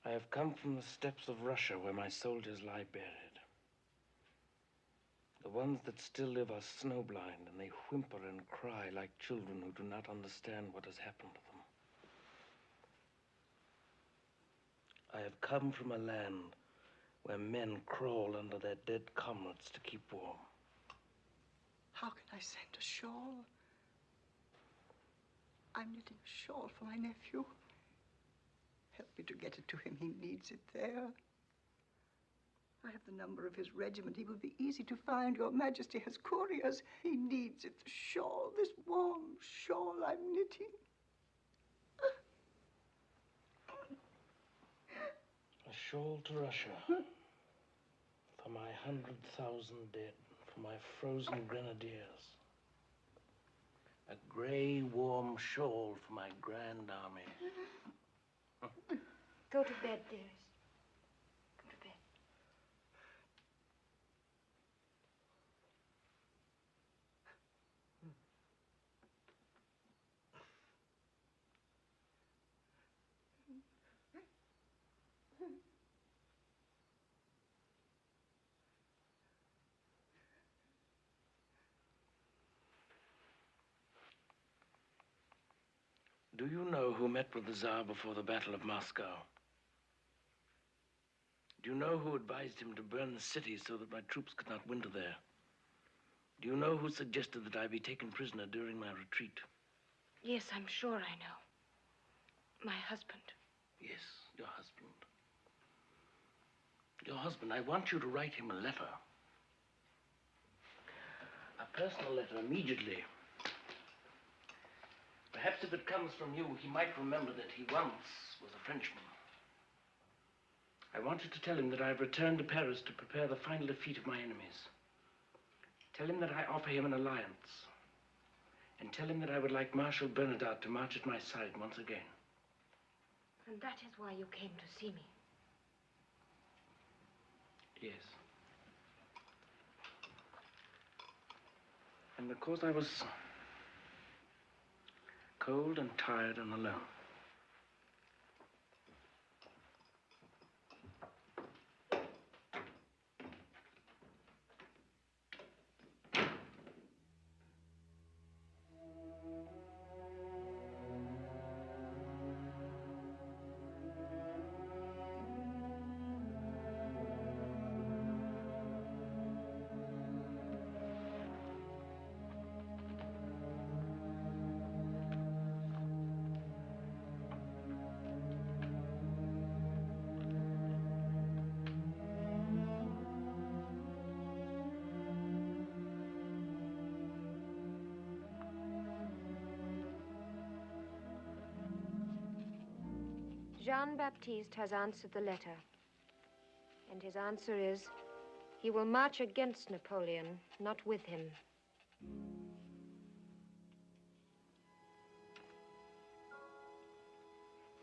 [SPEAKER 6] I have come from the steppes of Russia where my soldiers lie buried. The ones that still live are snowblind, and they whimper and cry like children who do not understand what has happened to them. I have come from a land where men crawl under their dead comrades to keep warm.
[SPEAKER 17] How can I send a shawl? I'm knitting a shawl for my nephew. Help me to get it to him. He needs it there. I have the number of his regiment. He will be easy to find. Your Majesty has couriers. He needs it. The shawl, this warm shawl I'm knitting.
[SPEAKER 6] A shawl to Russia. For my 100,000 dead. For my frozen grenadiers. A grey, warm shawl for my grand army.
[SPEAKER 1] Go to bed, dearest. Go to bed.
[SPEAKER 6] Do you know who met with the Tsar before the Battle of Moscow? Do you know who advised him to burn the city so that my troops could not winter there? Do you know who suggested that I be taken prisoner during my retreat?
[SPEAKER 1] Yes, I'm sure I know. My husband.
[SPEAKER 6] Yes, your husband. Your husband, I want you to write him a letter. A personal letter immediately. Perhaps if it comes from you, he might remember that he once was a Frenchman. I want you to tell him that I've returned to Paris to prepare the final defeat of my enemies. Tell him that I offer him an alliance. And tell him that I would like Marshal Bernadotte to march at my side once again.
[SPEAKER 1] And that is why you came to see me.
[SPEAKER 6] Yes. And because I was cold and tired and alone.
[SPEAKER 1] Jean-Baptiste has answered the letter. And his answer is, he will march against Napoleon, not with him.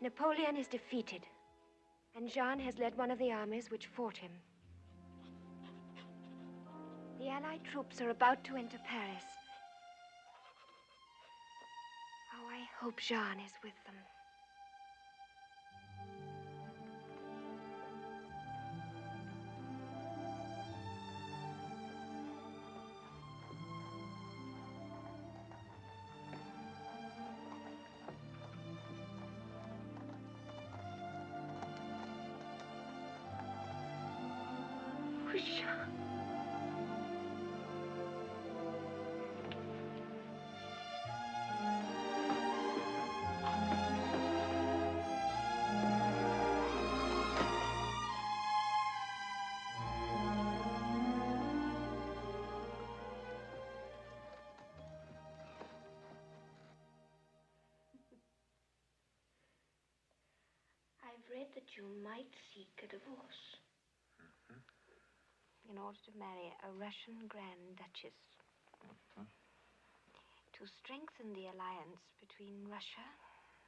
[SPEAKER 1] Napoleon is defeated, and Jean has led one of the armies which fought him. The Allied troops are about to enter Paris. Oh, I hope Jean is with them. Jean. I've read that you might seek a divorce. In order to marry a Russian Grand Duchess. To strengthen the alliance between Russia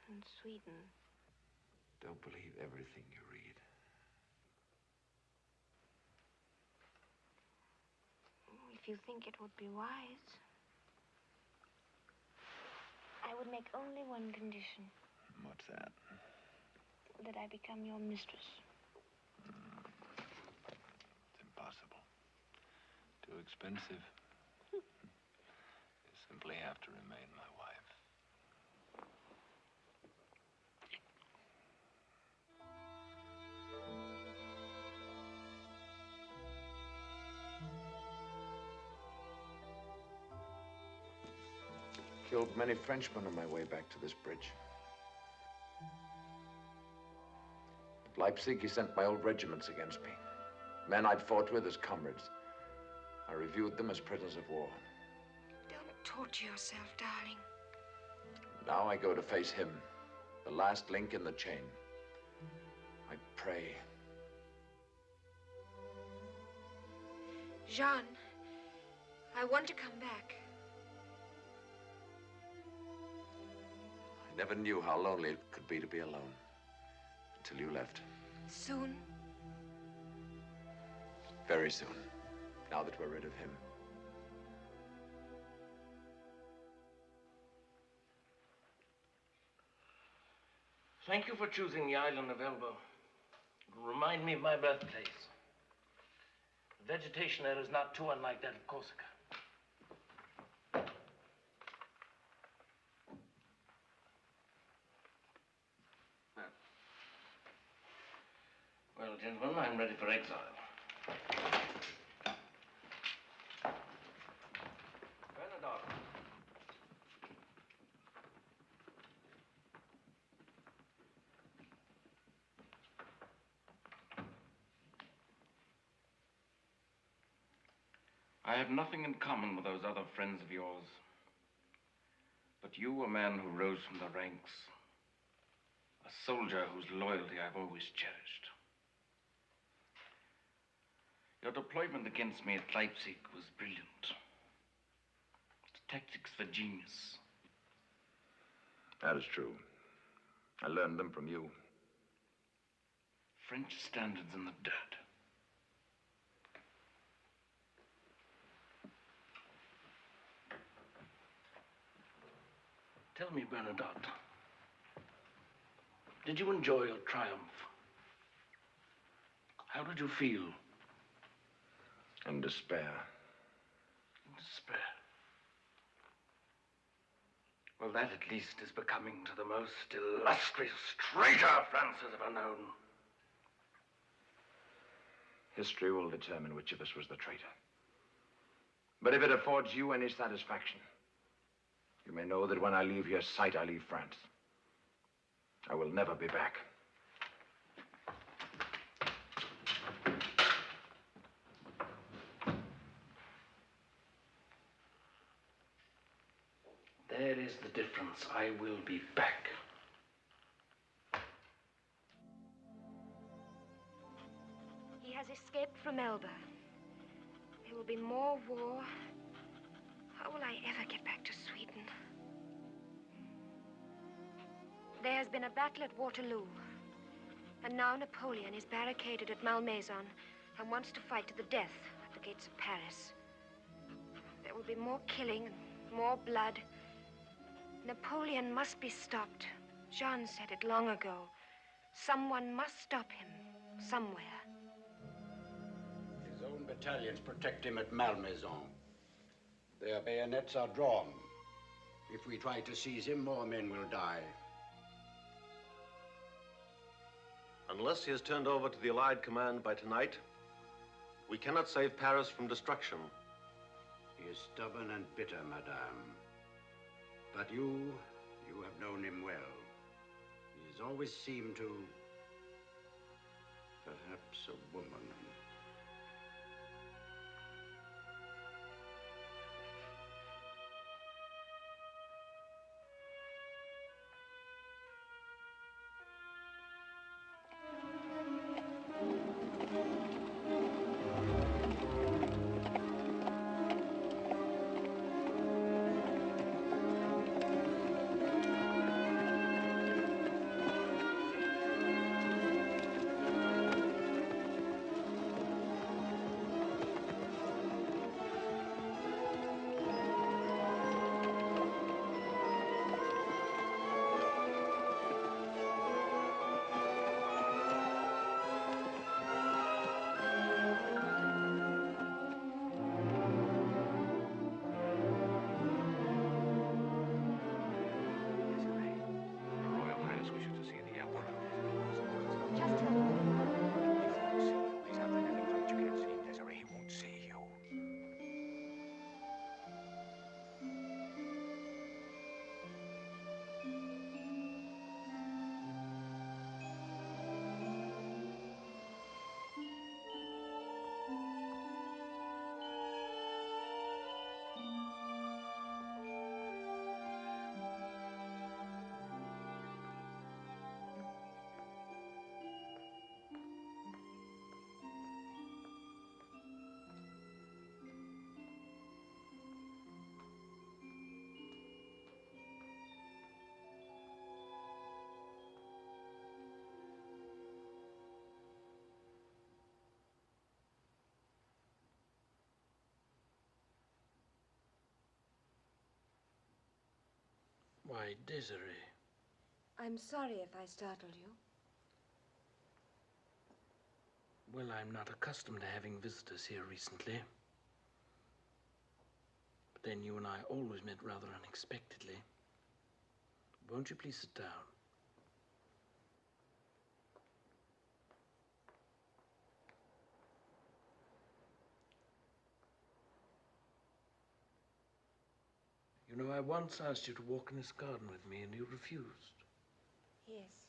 [SPEAKER 1] and Sweden.
[SPEAKER 12] Don't believe everything you read.
[SPEAKER 1] If you think it would be wise, I would make only one condition.
[SPEAKER 12] What's that?
[SPEAKER 16] that I become your mistress?
[SPEAKER 10] It's impossible. Too expensive. You simply have to remain my wife.
[SPEAKER 12] Killed many Frenchmen on my way back to this bridge. At Leipzig, he sent my old regiments against me. Men I'd fought with as comrades. I reviewed them as prisoners of war.
[SPEAKER 1] Don't torture yourself, darling.
[SPEAKER 12] Now I go to face him, the last link in the chain. I pray.
[SPEAKER 1] Jean, I want to come back.
[SPEAKER 12] I never knew how lonely it could be to be alone until you left.
[SPEAKER 1] Soon?
[SPEAKER 12] Very soon, now that we're rid of him.
[SPEAKER 6] Thank you for choosing the island of Elba. It will remind me of my birthplace. The vegetation there is not too unlike that of Corsica. Well, gentlemen, I'm ready for exile. Bernadotte. I have nothing in common with those other friends of yours. But you, a man who rose from the ranks, a soldier whose loyalty I've always cherished. Your deployment against me at Leipzig was brilliant. Tactics for genius.
[SPEAKER 12] That is true. I learned them from you.
[SPEAKER 6] French standards in the dirt. Tell me, Bernadotte, did you enjoy your triumph? How did you feel?
[SPEAKER 12] In despair.
[SPEAKER 6] In despair. Well, that at least is becoming to the most illustrious traitor France has ever known.
[SPEAKER 12] History will determine which of us was the traitor. But if it affords you any satisfaction, you may know that when I leave your sight, I leave France. I will never be back.
[SPEAKER 6] There is the difference. I will be back.
[SPEAKER 1] He has escaped from Elba. There will be more war. How will I ever get back to Sweden? There has been a battle at Waterloo. And now Napoleon is barricaded at Malmaison and wants to fight to the death at the gates of Paris. There will be more killing and more blood. Napoleon must be stopped. Jean said it long ago. Someone must stop him, somewhere.
[SPEAKER 22] His own battalions protect him at Malmaison. Their bayonets are drawn. If we try to seize him, more men will die.
[SPEAKER 7] Unless he is turned over to the Allied command by tonight, we cannot save Paris from destruction.
[SPEAKER 22] He is stubborn and bitter, madame. But you have known him well. He has always seemed to... perhaps a woman.
[SPEAKER 6] Why, Désirée.
[SPEAKER 1] I'm sorry if I startled you.
[SPEAKER 6] Well, I'm not accustomed to having visitors here recently. But then you and I always met rather unexpectedly. Won't you please sit down? You know, I once asked you to walk in this garden with me, and you refused.
[SPEAKER 1] Yes.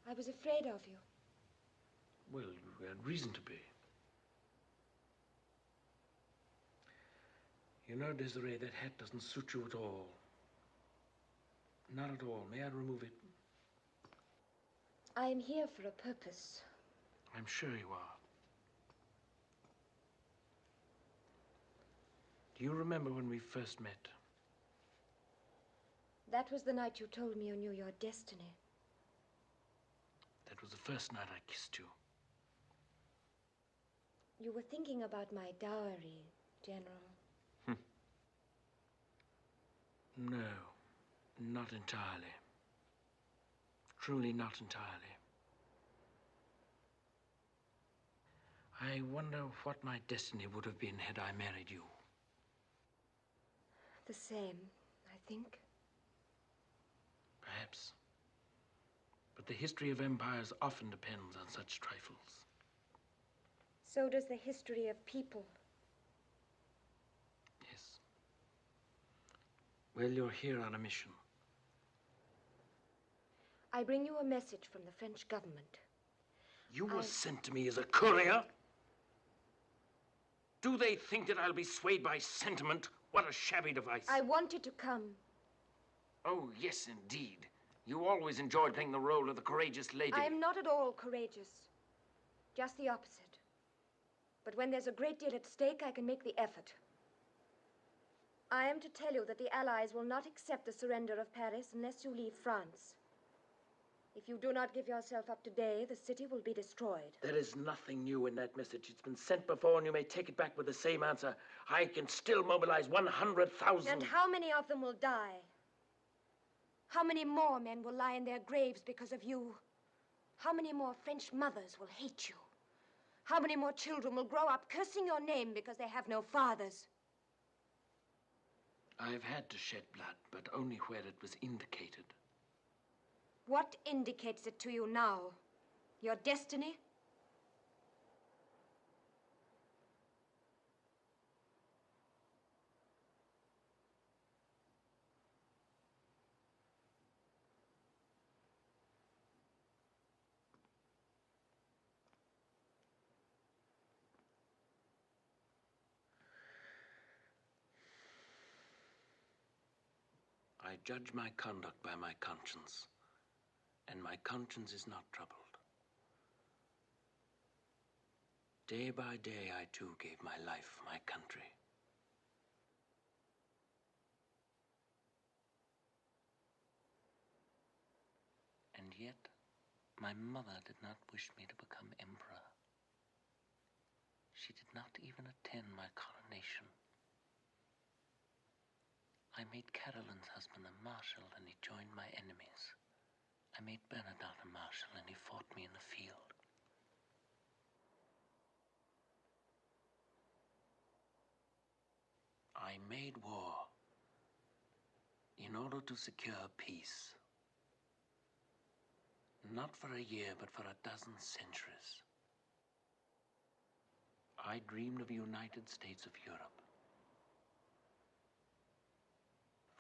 [SPEAKER 1] I was afraid of you.
[SPEAKER 6] Well, you had reason to be. You know, Désirée, that hat doesn't suit you at all. Not at all. May I remove it?
[SPEAKER 1] I am here for a purpose.
[SPEAKER 6] I'm sure you are. Do you remember when we first met?
[SPEAKER 1] That was the night you told me you knew your destiny.
[SPEAKER 6] That was the first night I kissed you.
[SPEAKER 1] You were thinking about my dowry, General.
[SPEAKER 6] No, not entirely. Truly not entirely. I wonder what my destiny would have been had I married you.
[SPEAKER 1] The same, I think.
[SPEAKER 6] Perhaps. But the history of empires often depends on such trifles.
[SPEAKER 1] So does the history of people.
[SPEAKER 6] Yes. Well, you're here on a mission.
[SPEAKER 1] I bring you a message from the French government.
[SPEAKER 6] You were sent to me as a courier? Do they think that I'll be swayed by sentiment? What a shabby device.
[SPEAKER 1] I wanted to come.
[SPEAKER 6] Oh, yes, indeed. You always enjoyed playing the role of the courageous lady.
[SPEAKER 1] I am not at all courageous. Just the opposite. But when there's a great deal at stake, I can make the effort. I am to tell you that the Allies will not accept the surrender of Paris unless you leave France. If you do not give yourself up today, the city will be destroyed.
[SPEAKER 6] There is nothing new in that message. It's been sent before, and you may take it back with the same answer. I can still mobilize 100,000.
[SPEAKER 1] And how many of them will die? How many more men will lie in their graves because of you? How many more French mothers will hate you? How many more children will grow up cursing your name because they have no fathers?
[SPEAKER 6] I've had to shed blood, but only where it was indicated.
[SPEAKER 1] What indicates it to you now? Your destiny?
[SPEAKER 6] I judge my conduct by my conscience, and my conscience is not troubled. Day by day, I too gave my life for my country. And yet, my mother did not wish me to become emperor. She did not even attend my coronation. I made Caroline's husband a marshal, and he joined my enemies. I made Bernadotte a marshal, and he fought me in the field. I made war in order to secure peace. Not for a year, but for a dozen centuries. I dreamed of a United States of Europe.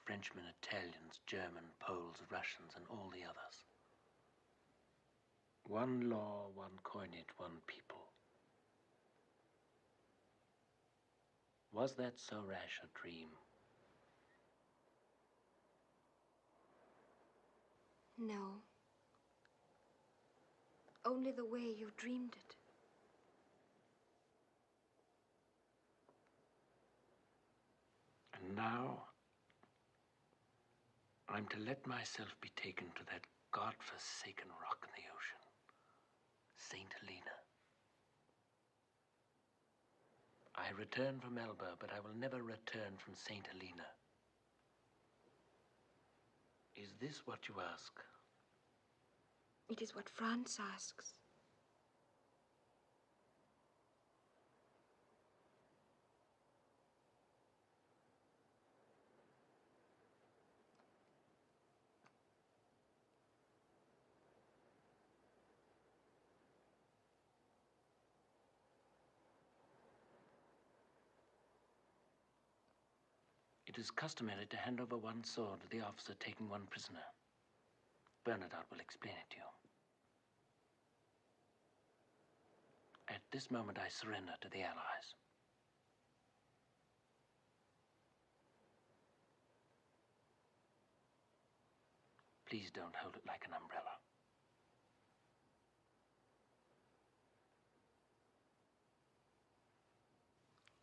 [SPEAKER 6] Frenchmen, Italians, German, Poles, Russians, and all the others. One law, one coinage, one people. Was that so rash a dream?
[SPEAKER 1] No. Only the way you dreamed it.
[SPEAKER 6] And now, I'm to let myself be taken to that God-forsaken rock in the ocean, St. Helena. I return from Elba, but I will never return from St. Helena. Is this what you ask?
[SPEAKER 24] It is what France asks.
[SPEAKER 6] It is customary to hand over one sword to the officer taking one prisoner. Bernadotte will explain it to you. At this moment, I surrender to the Allies. Please don't hold it like an umbrella.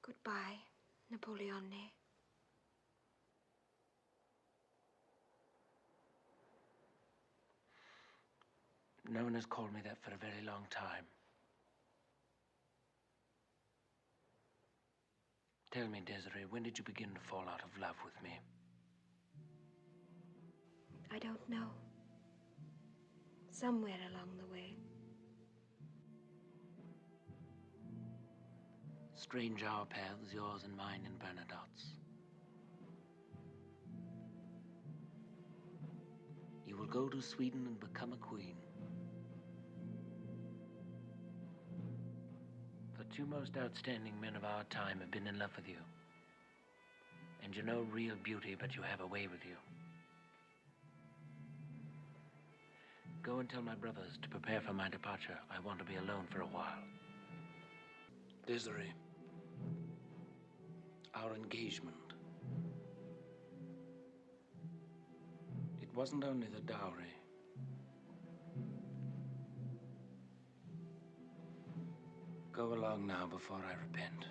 [SPEAKER 24] Goodbye, Napoleon.
[SPEAKER 6] No one has called me that for a very long time. Tell me, Désirée, when did you begin to fall out of love with me?
[SPEAKER 24] I don't know. Somewhere along the way.
[SPEAKER 6] Strange our paths, yours and mine and Bernadotte's. You will go to Sweden and become a queen. The two most outstanding men of our time have been in love with you. And you know real beauty, but you have a way with you. Go and tell my brothers to prepare for my departure. I want to be alone for a while. Désirée, our engagement. It wasn't only the dowry. Go along now before I repent.